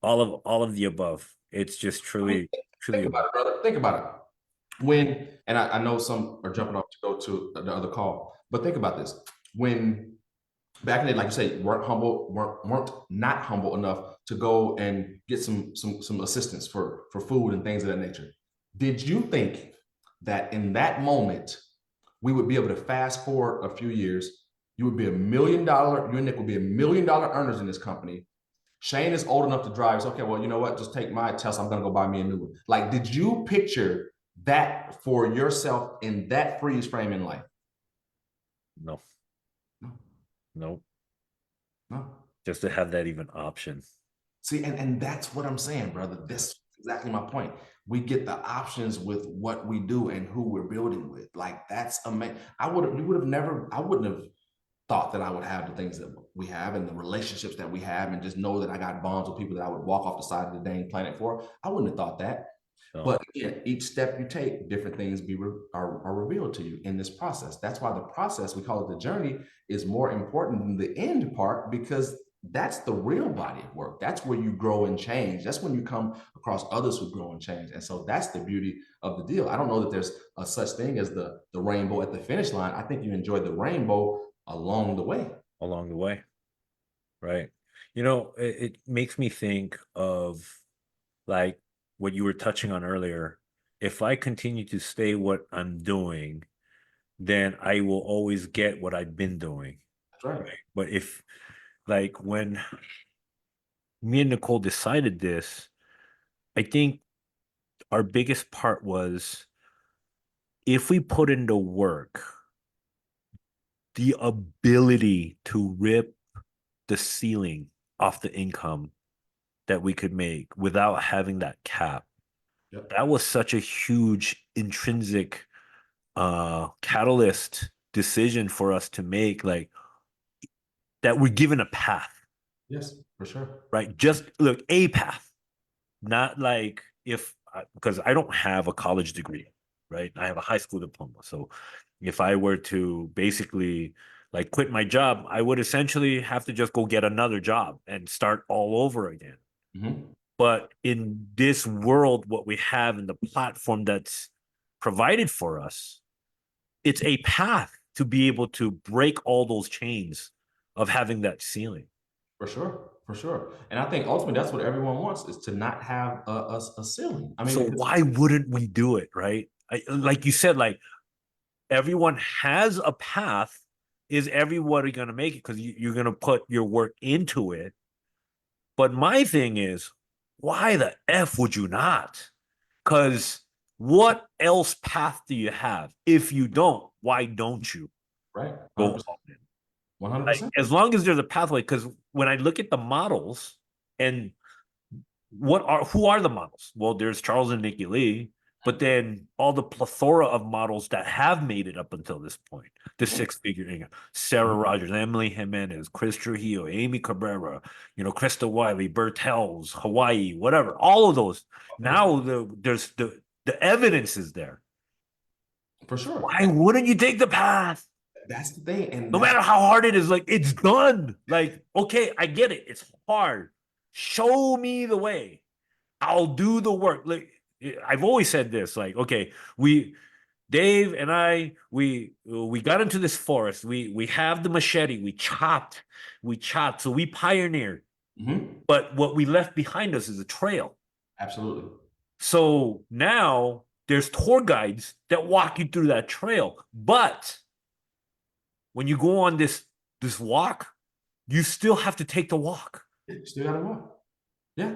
all of the above. It's just truly
Think about it, brother. Think about it. And I know some are jumping off to go to the other call, but think about this. When back in the day, like you say, weren't not humble enough to go and get some assistance for food and things of that nature. Did you think that in that moment we would be able to fast forward a few years? You would be $1 million. You and Nick would be $1 million earners in this company, Shane is old enough to drive. It's okay. Well, you know what? Just take my Tesla. I'm gonna go buy me a new one. Like, did you picture that for yourself in that freeze frame in life?
No,
No,
no,
no.
just to have that even option.
See, and that's what I'm saying, brother. That's exactly my point. We get the options with what we do and who we're building with. Like, that's amazing. We would have never, I wouldn't have thought that I would have the things that we have and the relationships that we have, and just know that I got bonds with people that I would walk off the side of the dang planet for. I wouldn't have thought that.
No.
But again, each step you take, different things are revealed to you in this process. That's why the process, we call it the journey, is more important than the end part, because that's the real body of work. That's where you grow and change. That's when you come across others who grow and change. And so that's the beauty of the deal. I don't know that there's a such thing as the rainbow at the finish line. I think you enjoy the rainbow along the way.
Along the way, right? You know, it makes me think of like what you were touching on earlier. If I continue to stay what I'm doing, then I will always get what I've been doing.
That's right.
Right? But if, like, when me and Nicole decided this, I think our biggest part was if we put in the work, the ability to rip the ceiling off the income that we could make without having that cap.
Yep.
That was such a huge intrinsic catalyst decision for us to make, like, that we're given a path.
Yes, for sure.
Right? Just look, a path, not like because I don't have a college degree, right? I have a high school diploma. So if I were to basically like quit my job, I would essentially have to just go get another job and start all over again.
Mm-hmm.
But in this world, what we have in the platform that's provided for us, it's a path to be able to break all those chains of having that ceiling.
For sure, for sure. And I think ultimately that's what everyone wants, is to not have a ceiling. I mean,
So why wouldn't we do it, right? Like you said, like everyone has a path. Is everybody going to make it? Because you're going to put your work into it. But my thing is, why the F would you not? Because what else path do you have? If you don't, why don't you
right,
go
100%.
all in?
100%.
Like, as long as there's a pathway, because when I look at the models and who are the models? Well, there's Charles and Nikki Lee, but then all the plethora of models that have made it up until this point, the six-figure income, Sarah Rogers, Emily Jimenez, Chris Trujillo, Amy Cabrera, Krista Wiley, Bert Hells, Hawaii, whatever, all of those. Now there's the evidence is there.
For sure.
Why wouldn't you take the path?
That's the thing. And
no matter how hard it is, like, it's done. Like, okay, I get it. It's hard. Show me the way. I'll do the work. Like, I've always said this, like, okay, Dave and I, we got into this forest. We have the machete. We chopped. So we pioneered.
Mm-hmm.
But what we left behind us is a trail.
Absolutely.
So now there's tour guides that walk you through that trail. But when you go on this walk, you still have to take the walk.
You still gotta walk. Yeah.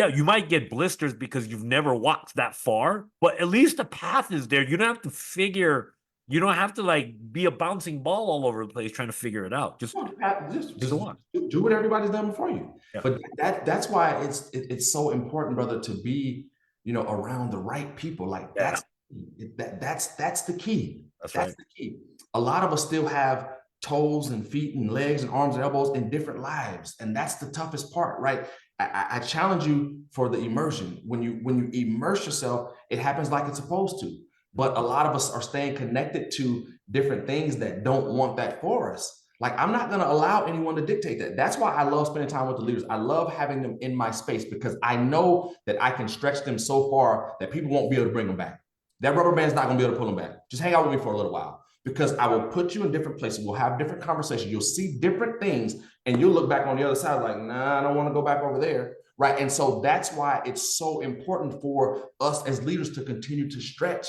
You might get blisters because you've never walked that far, but at least the path is there. You don't have to like be a bouncing ball all over the place trying to figure it out. Just walk.
Do what everybody's done before you.
Yeah.
But that's why it's so important, brother, to be, around the right people. Like, that's the key. That's
right.
the key. A lot of us still have toes and feet and legs and arms and elbows in different lives, and that's the toughest part, right? I challenge you for the immersion. When you immerse yourself, it happens like it's supposed to. But a lot of us are staying connected to different things that don't want that for us. Like, I'm not going to allow anyone to dictate that. That's why I love spending time with the leaders. I love having them in my space, because I know that I can stretch them so far that people won't be able to bring them back. That rubber band's not going to be able to pull them back. Just hang out with me for a little while, because I will put you in different places. We'll have different conversations. You'll see different things, and you'll look back on the other side like, nah, I don't want to go back over there. Right. And so that's why it's so important for us as leaders to continue to stretch,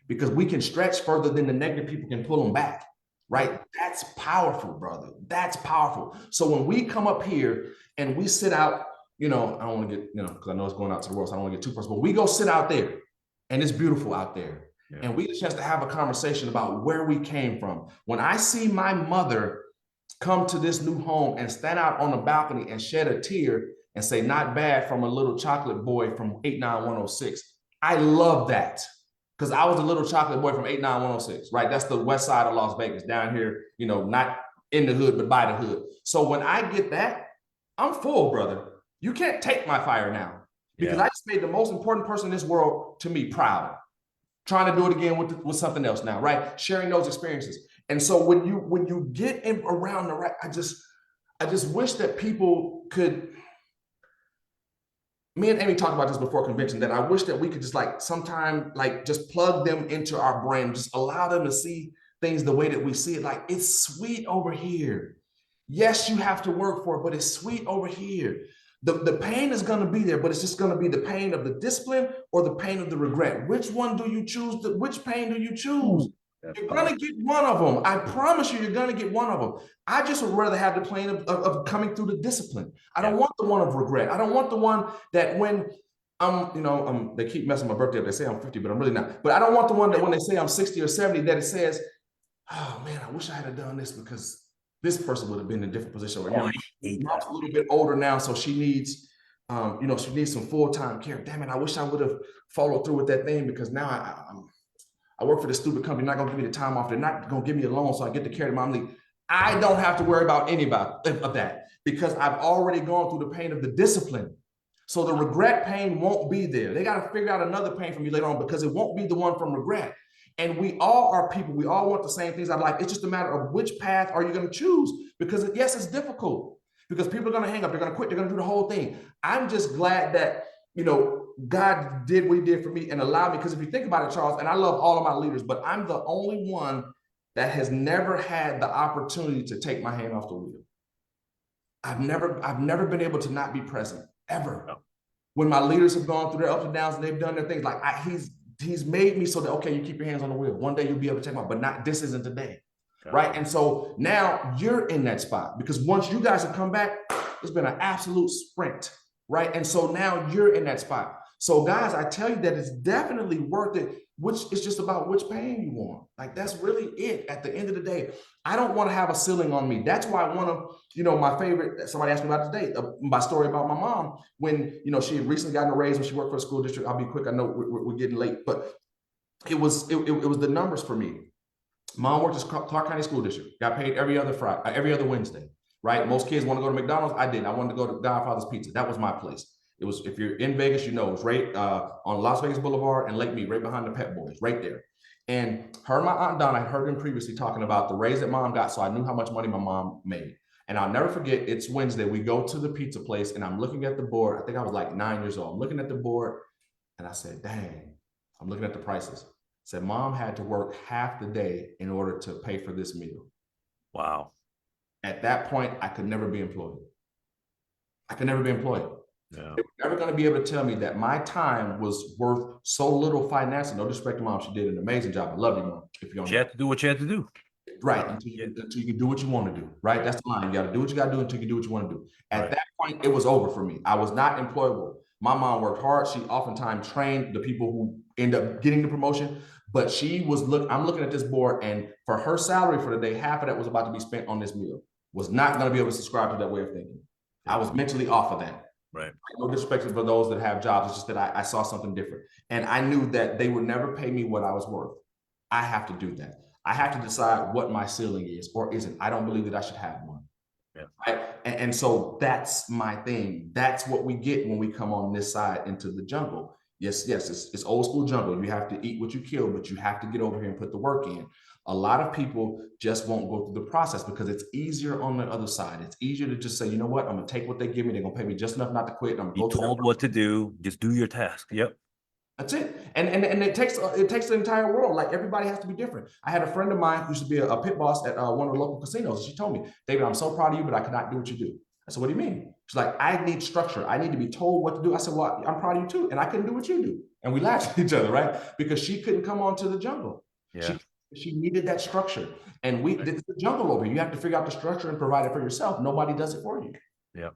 because we can stretch further than the negative people can pull them back. right? That's powerful, brother. That's powerful. So when we come up here and we sit out, I don't want to get, because I know it's going out to the world, so I don't want to get too personal, but we go sit out there and it's beautiful out there. Yeah. And we get a chance to have a conversation about where we came from. When I see my mother come to this new home and stand out on the balcony and shed a tear and say, not bad, from a little chocolate boy from 89106. I love that, because I was a little chocolate boy from 89106, right? That's the west side of Las Vegas, down here, not in the hood, but by the hood. So when I get that, I'm full, brother. You can't take my fire now, because I just made the most important person in this world to me proud. Trying to do it again with something else now, right? Sharing those experiences. And so when you get in around the right, I just wish that people could. Me and Amy talked about this before convention, that I wish that we could just sometime just plug them into our brain, just allow them to see things the way that we see it. Like, it's sweet over here. Yes, you have to work for it, but it's sweet over here. The pain is going to be there, but it's just going to be the pain of the discipline or the pain of the regret. Which one do you choose? Which pain do you choose? You're going to get one of them. I promise you, you're going to get one of them. I just would rather have the pain of coming through the discipline. I don't want the one of regret. I don't want the one that when they keep messing my birthday up. They say I'm 50, but I'm really not. But I don't want the one that when they say I'm 60 or 70, that it says, oh man, I wish I had done this, because this person would have been in a different position right now. Mom's a little bit older now, so she needs, she needs some full-time care. Damn it, I wish I would have followed through with that thing, because now I work for this stupid company, not gonna give me the time off. They're not gonna give me a loan, so I get to carry the mom leave. I don't have to worry about any of that, because I've already gone through the pain of the discipline. So the regret pain won't be there. They got to figure out another pain for me later on, because it won't be the one from regret. And we all are people. We all want the same things out of life. It's just a matter of which path are you going to choose, because yes, it's difficult, because people are going to hang up. They're going to quit. They're going to do the whole thing. I'm just glad that, God did what he did for me and allowed me. Because if you think about it, Charles, and I love all of my leaders, but I'm the only one that has never had the opportunity to take my hand off the wheel. I've never been able to not be present, ever. No. When my leaders have gone through their ups and downs and they've done their things, he's made me so that, okay, you keep your hands on the wheel. One day you'll be able to take my, but not, this isn't today. Okay. Right? And so now you're in that spot, because once you guys have come back, it's been an absolute sprint, right? And so now you're in that spot. So guys, I tell you that it's definitely worth it. It's just about which pain you want. That's really it at the end of the day. I don't want to have a ceiling on me. That's why one of, my favorite, somebody asked me about today, my story about my mom, when, she had recently gotten a raise when she worked for a school district. I'll be quick. I know we're getting late, but it was the numbers for me. Mom worked at Clark County School District, got paid every other Wednesday, right? Most kids want to go to McDonald's. I didn't. I wanted to go to Godfather's Pizza. That was my place. It was, if you're in Vegas, it was right on Las Vegas Boulevard and Lake Mead, right behind the Pet Boys, right there. And her and my Aunt Donna, I heard them previously talking about the raise that mom got, so I knew how much money my mom made. And I'll never forget, it's Wednesday. We go to the pizza place and I'm looking at the board. I think I was 9 years old. I'm looking at the board and I said, dang, I'm looking at the prices. I said, Mom had to work half the day in order to pay for this meal.
Wow. At
that point, I could never be employed.
Yeah.
They were never going to be able to tell me that my time was worth so little financially. No disrespect to Mom, she did an amazing job. I love you, Mom. If you don't,
you have to do what you have to do.
Right, until you can do what you want to do. Right, that's the line. You got to do what you got to do until you can do what you want to do. At that point, it was over for me. I was not employable. My mom worked hard. She oftentimes trained the people who end up getting the promotion. But I'm looking at this board, and for her salary for the day, half of that was about to be spent on this meal. Was not going to be able to subscribe to that way of thinking. I was mentally off of that.
Right.
No disrespect for those that have jobs. It's just that I saw something different. And I knew that they would never pay me what I was worth. I have to do that. I have to decide what my ceiling is or isn't. I don't believe that I should have one. Yeah. Right? And so that's my thing. That's what we get when we come on this side into the jungle. Yes, it's old school jungle. You have to eat what you kill, but you have to get over here and put the work in. A lot of people just won't go through the process because it's easier on the other side. It's easier to just say, you know what, I'm gonna take what they give me. They're gonna pay me just enough not to quit. I'm
gonna be told what to do. Just do your task. Yep.
That's it. And it takes the entire world. Like, everybody has to be different. I had a friend of mine who used to be a pit boss at one of the local casinos. She told me, David, I'm so proud of you, but I cannot do what you do. I said, what do you mean? She's like, I need structure. I need to be told what to do. I said, well, I'm proud of you too. And I couldn't do what you do. And we laughed at each other, right? Because she couldn't come onto the jungle.
Yeah.
She needed that structure. And it's the jungle over here. You have to figure out the structure and provide it for yourself. Nobody does it for you.
Yeah.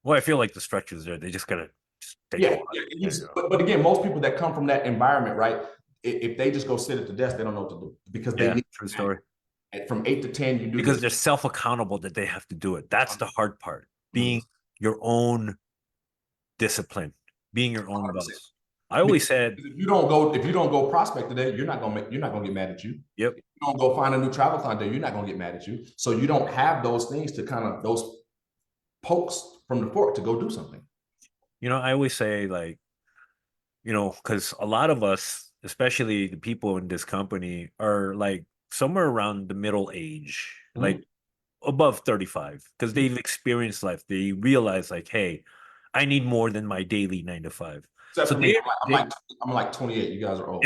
Well, I feel like the structure's there. They just gotta just take
Yeah,
a while.
yeah. But again, most people that come from that environment, right? If they just go sit at the desk, they don't know what to do because they need
true story.
from 8 to 10. You do
Because
this.
they're self-accountable that they have to do it. That's the hard part. Being your own discipline, being your own
100%.
boss. I always said,
if you don't go prospect today, you're not gonna get mad at you.
yep.
If you don't go find a new travel client today, you're not gonna get mad at you. So you don't have those things to kind of those pokes from the fork to go do something.
You know, I always say, like, you know, because a lot of us, especially the people in this company, are like somewhere around the middle age, like above 35, because they've experienced life. They realize, like, hey, I need more than my daily 9 to 5.
Except
So
for me, I'm like 28. You guys are old.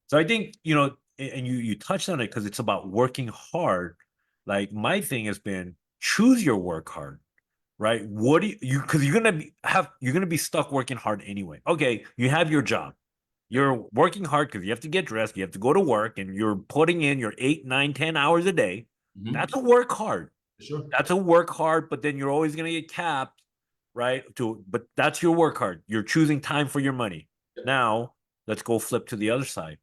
So I think, you know, and you touched on it because it's about working hard. Like, my thing has been choose your work hard, right? What do you because you're gonna be stuck working hard anyway. Okay, you have your job. You're working hard because you have to get dressed, you have to go to work, and you're putting in your 8, 9, 10 hours a day. That's a work hard.
Sure.
That's a work hard, but then you're always gonna get capped, right? But that's your work hard. You're choosing time for your money. Now let's go flip to the other side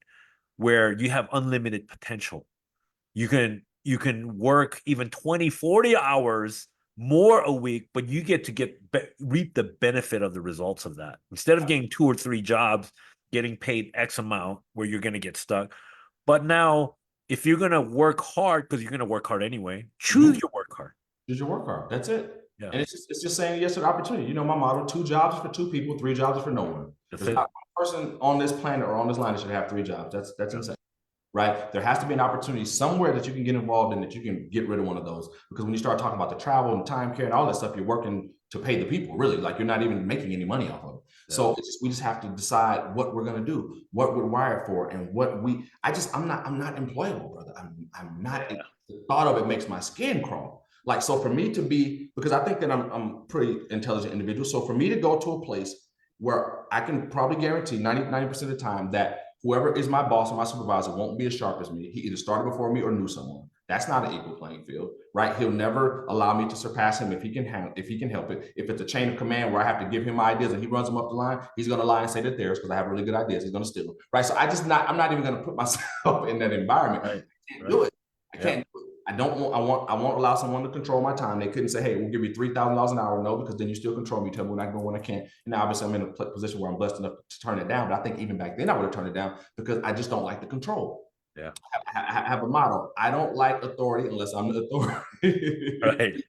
where you have unlimited potential. You can work even 20, 40 hours more a week, but you get to reap the benefit of the results of that. Instead of getting 2 or 3 jobs, getting paid X amount where you're going to get stuck. But now, if you're going to work hard, because you're going to work hard anyway, choose your work hard.
Choose your work hard. That's it.
Yeah.
And it's just saying yes to the opportunity. You know, my motto: 2 jobs is for 2 people, 3 jobs is for no one. There's not one person on this planet or on this line that should have 3 jobs. That's insane. Right? There has to be an opportunity somewhere that you can get involved in that you can get rid of one of those. Because when you start talking about the travel and time care and all that stuff, you're working to pay the people, really. Like, you're not even making any money off of it. Yeah. So we just have to decide what we're going to do, what we're wired for, and I'm not employable, brother. I'm not. Yeah. The thought of it makes my skin crawl. Like, so for me to be, because I think that I'm a pretty intelligent individual. So for me to go to a place where I can probably guarantee 90% of the time that whoever is my boss or my supervisor won't be as sharp as me. He either started before me or knew someone. That's not an equal playing field, right? He'll never allow me to surpass him if he can help it. If it's a chain of command where I have to give him ideas and he runs them up the line, he's going to lie and say that theirs because I have really good ideas. He's going to steal them, right? So I'm not even going to put myself in that environment. Right. I can't do it. I can't do it. I won't allow someone to control my time. They couldn't say, hey, we'll give you $3,000 an hour. No, because then you still control me. You tell me when I can go, when I can't. And now obviously I'm in a position where I'm blessed enough to turn it down. But I think even back then I would have turned it down because I just don't like the control. Yeah. I have a motto. I don't like authority unless I'm the authority. Right.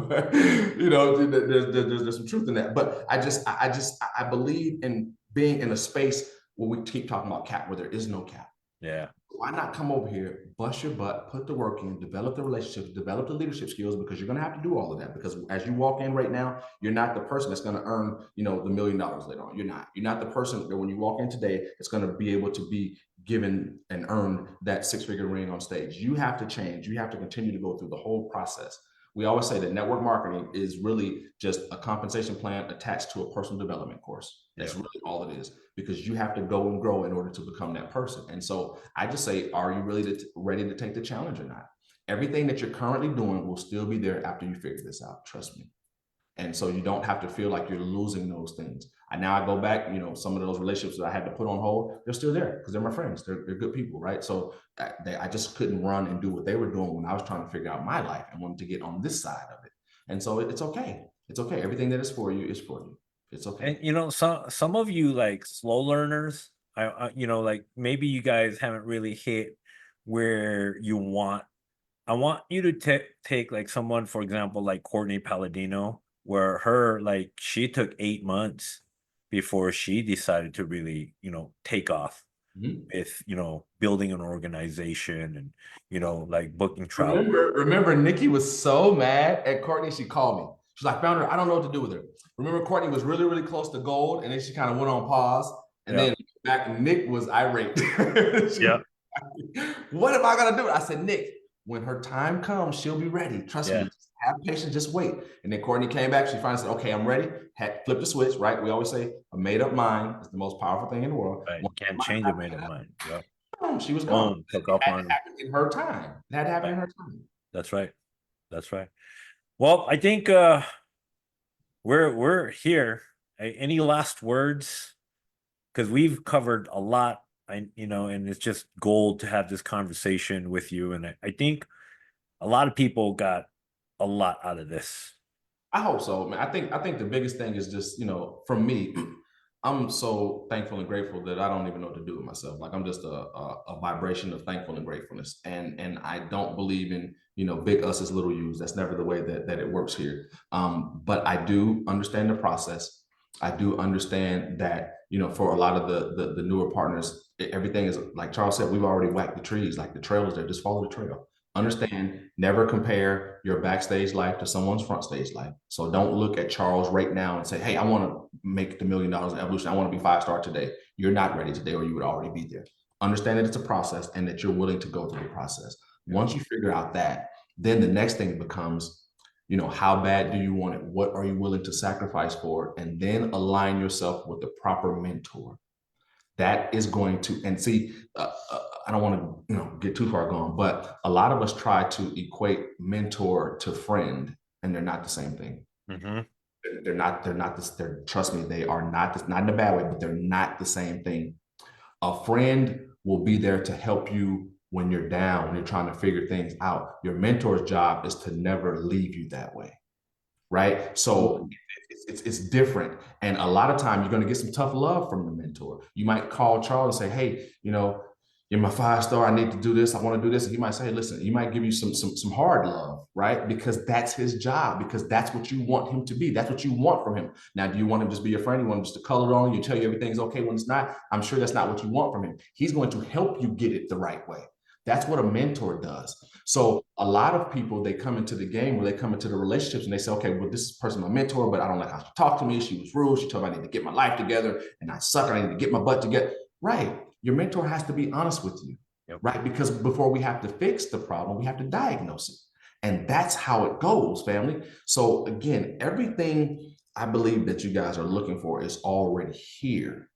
But, you know, there's some truth in that. But I believe in being in a space where we keep talking about cap, where there is no cap. Yeah. Why not come over here, bust your butt, put the work in, develop the relationships, develop the leadership skills, because you're going to have to do all of that. Because as you walk in right now, you're not the person that's going to earn, you know, the $1 million later on. You're not the person that when you walk in today, it's going to be able to be given and earn that 6-figure ring on stage. You have to change. You have to continue to go through the whole process. We always say that network marketing is really just a compensation plan attached to a personal development course. That's really all it is, because you have to go and grow in order to become that person. And so I just say, are you really ready to take the challenge or not? Everything that you're currently doing will still be there after you figure this out. Trust me. And so you don't have to feel like you're losing those things. And now I go back, you know, some of those relationships that I had to put on hold, they're still there because they're my friends. They're good people, right? So I just couldn't run and do what they were doing when I was trying to figure out my life and wanted to get on this side of it. And so it's okay. It's okay. Everything that is for you is for you. It's okay.
And, you know, some of you, like, slow learners, you know, like, maybe you guys haven't really hit where you want. I want you to take like someone, for example, like Courtney Palladino, where she took 8 months before she decided to really, you know, take off with, you know, building an organization and, you know, like booking travel.
Remember, Nikki was so mad at Courtney. She called me. She's like, founder, I don't know what to do with her. Remember, Courtney was really, really close to gold, and then she kind of went on pause. And then back, Nick was irate. What am I gonna do? I said, Nick, when her time comes, she'll be ready. Trust me. Have patience, just wait. And then Courtney came back. She finally said, okay, I'm ready. Had flipped the switch, right? We always say a made-up mind is the most powerful thing in the world.
Right. You can't change a made-up mind.
She was gone.
Boom, took
It
off
had
on
to
him.
happen in her time. It had to happen in her time.
That's right. That's right. Well, I think we're here. Any last words? Because we've covered a lot, and it's just gold to have this conversation with you. And I think a lot of people got a lot out of this.
I hope so, man. I think the biggest thing is just, from me, I'm so thankful and grateful that I don't even know what to do with myself. Like I'm just a vibration of thankful and gratefulness. And I don't believe in, big us as little U's. That's never the way that it works here. But I do understand the process. I do understand that, for a lot of the newer partners, everything is like Charles said, we've already whacked the trees, like the trail is there, just follow the trail. Understand, never compare your backstage life to someone's front stage life. So don't look at Charles right now and say, hey, I want to make the $1 million in Evolution. I want to be 5-star today. You're not ready today, or you would already be there. Understand that it's a process and that you're willing to go through the process. Once you figure out that, then the next thing becomes, how bad do you want it? What are you willing to sacrifice for it? And then align yourself with the proper mentor. That is going to, and see, I don't want to, get too far gone, but a lot of us try to equate mentor to friend, and they're not the same thing.
Mm-hmm.
They're not this, trust me, they are not this, not in a bad way, but they're not the same thing. A friend will be there to help you when you're down, when you're trying to figure things out. Your mentor's job is to never leave you that way. Right. So it's different. And a lot of time you're going to get some tough love from the mentor. You might call Charles and say, hey, you're my 5-star. I need to do this. I want to do this. And he might say, hey, listen, he might give you some hard love, right? Because that's his job, because that's what you want him to be. That's what you want from him. Now, do you want him to just be your friend? You want him just to color on you, tell you everything's okay when it's not? I'm sure that's not what you want from him. He's going to help you get it the right way. That's what a mentor does. So a lot of people, they come into the game, where they come into the relationships and they say, okay, well, this person my mentor, but I don't like how she talked to me. She was rude. She told me I need to get my life together and I suck. I need to get my butt together. Right. Your mentor has to be honest with you. Yep. Right. Because before we have to fix the problem, we have to diagnose it. And that's how it goes, family. So again, everything I believe that you guys are looking for is already here.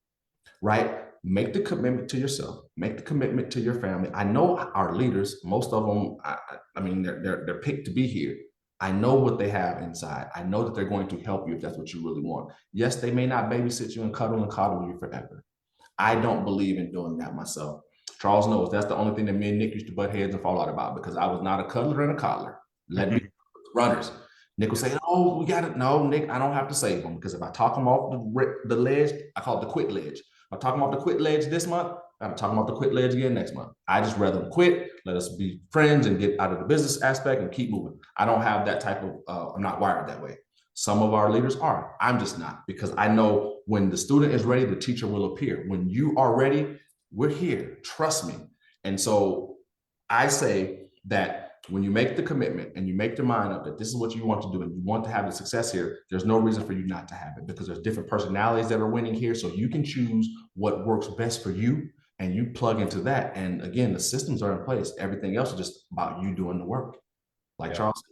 Right. Make the commitment to yourself, make the commitment to your family. I know our leaders, most of them, I mean, they're picked to be here. I know what they have inside. I know that they're going to help you if that's what you really want. Yes, they may not babysit you and coddle you forever. I don't believe in doing that myself. Charles knows that's the only thing that me and Nick used to butt heads and fall out about, because I was not a cuddler and a coddler. Let me runners. Nick will say, oh, we got it. No, Nick, I don't have to save them, because if I talk them off the ledge, I call it the quit ledge. I'm talking about the quit ledge this month, I'm talking about the quit ledge again next month. I just rather them quit, let us be friends and get out of the business aspect and keep moving. I don't have that type of, I'm not wired that way. Some of our leaders are. I'm just not, because I know when the student is ready, the teacher will appear. When you are ready, we're here. Trust me. And so I say that when you make the commitment and you make your mind up that this is what you want to do and you want to have the success here, there's no reason for you not to have it, because there's different personalities that are winning here. So you can choose what works best for you and you plug into that. And again, the systems are in place. Everything else is just about you doing the work. Like Charles,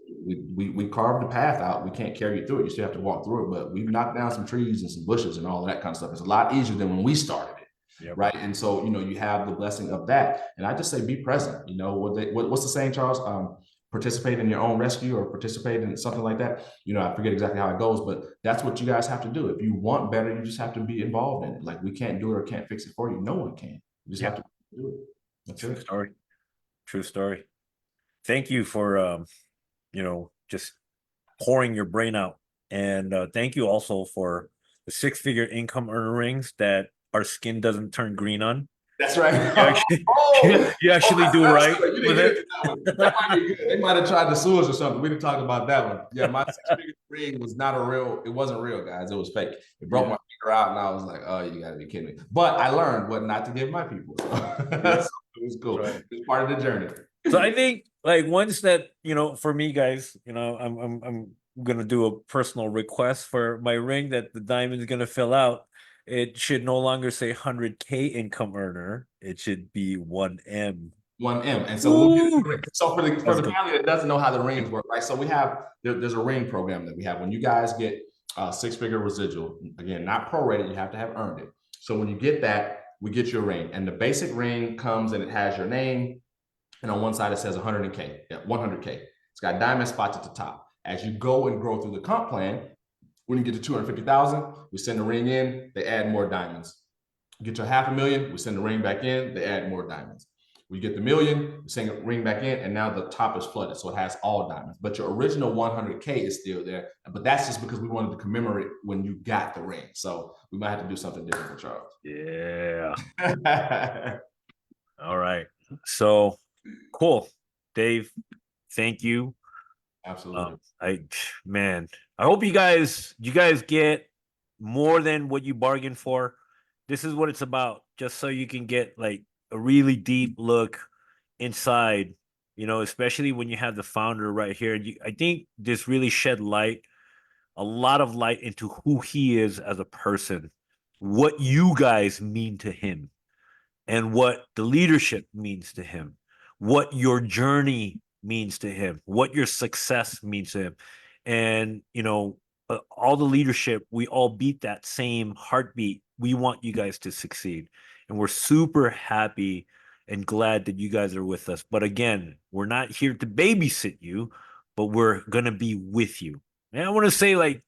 we carved the path out. We can't carry you through it. You still have to walk through it, but we've knocked down some trees and some bushes and all of that kind of stuff. It's a lot easier than when we started it. Yep. Right. And so, you have the blessing of that. And I just say, be present. What's the saying, Charles? Participate in your own rescue, or participate in something like that. I forget exactly how it goes, but that's what you guys have to do. If you want better, you just have to be involved in it. Like, we can't do it or can't fix it for you. No one can. You just have to do it. That's
true story. True story. Thank you for, just pouring your brain out. And thank you also for the 6-figure income earner rings that our skin doesn't turn green on.
That's right.
You actually do right with it.
That might be good. They might have tried to sue us or something. We didn't talk about that one. Yeah, my 6-figure ring was not it wasn't real, guys. It was fake. It broke my finger out, and I was like, oh, you gotta be kidding me. But I learned what not to give my people. So it was cool. Right. It's part of the journey.
So I think, like, once that, for me, guys, I'm gonna do a personal request for my ring that the diamond is gonna fill out. It should no longer say 100K income earner. It should be 1M.
1M. And so we'll get it. So for the family that doesn't know how the rings work, right? So there's a ring program that we have. When you guys get 6-figure residual, again, not prorated, you have to have earned it. So when you get that, we get your ring. And the basic ring comes and it has your name. And on one side, it says 100K. Yeah, 100K. It's got diamond spots at the top. As you go and grow through the comp plan, when you get to 250,000, we send the ring in, they add more diamonds. You get to $500,000, we send the ring back in, they add more diamonds. We get the million, we send the ring back in, and now the top is flooded, so it has all diamonds. But your original 100K is still there, but that's just because we wanted to commemorate when you got the ring. So we might have to do something different for Charles.
Yeah. All right. So cool, Dave. Thank you.
Absolutely.
Man, I hope you guys get more than what you bargained for. This is what it's about, just so you can get like a really deep look inside, especially when you have the founder right here. I think this really shed a lot of light into who he is as a person, what you guys mean to him, and what the leadership means to him, what your journey means to him, what your success means to him. And, all the leadership, we all beat that same heartbeat. We want you guys to succeed. And we're super happy and glad that you guys are with us. But again, we're not here to babysit you, but we're going to be with you. And I want to say, like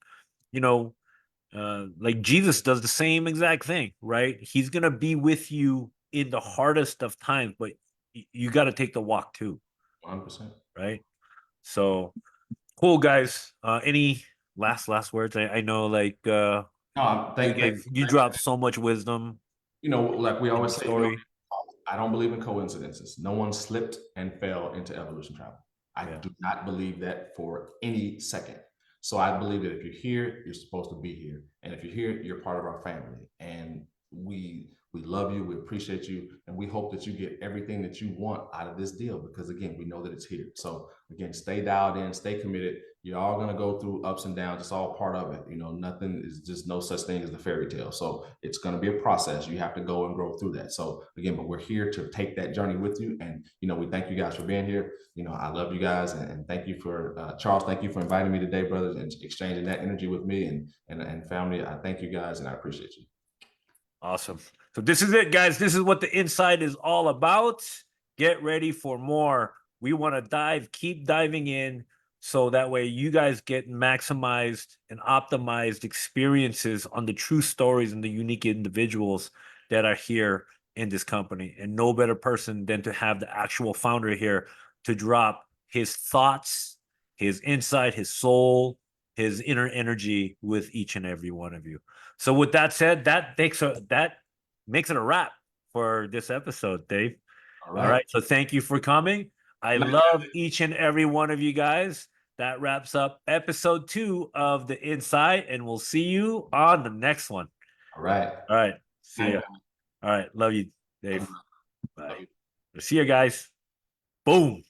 Jesus does the same exact thing, right? He's going to be with you in the hardest of times, but you got to take the walk too.
100%.
Right? So cool, guys. Any last words? I know, like,
No,
you dropped so much wisdom.
Like we always say,
story.
I don't believe in coincidences. No one slipped and fell into evolution travel. I do not believe that for any second. So I believe that if you're here, you're supposed to be here. And if you're here, you're part of our family. And we love you, we appreciate you, and we hope that you get everything that you want out of this deal, because again, we know that it's here. So again, stay dialed in, stay committed. You're all going to go through ups and downs. It's all part of it. Nothing is just no such thing as the fairy tale. So it's going to be a process. You have to go and grow through that. So again, but we're here to take that journey with you. And, we thank you guys for being here. I love you guys, and thank you for Charles. Thank you for inviting me today, brothers, and exchanging that energy with me and family. I thank you guys, and I appreciate you.
Awesome. So this is it, guys. This is what the inside is all about. Get ready for more. We want to keep diving in, so that way you guys get maximized and optimized experiences on the true stories and the unique individuals that are here in this company. And no better person than to have the actual founder here to drop his thoughts, his insight, his soul, his inner energy with each and every one of you. So with that said, that makes it a wrap for this episode, Dave. All right. So thank you for coming. I love each and every one of you guys. That wraps up episode 2 of The Inside, and we'll see you on the next one.
All right.
All right. See ya. All right. Love you, Dave. Bye. See you guys. Boom.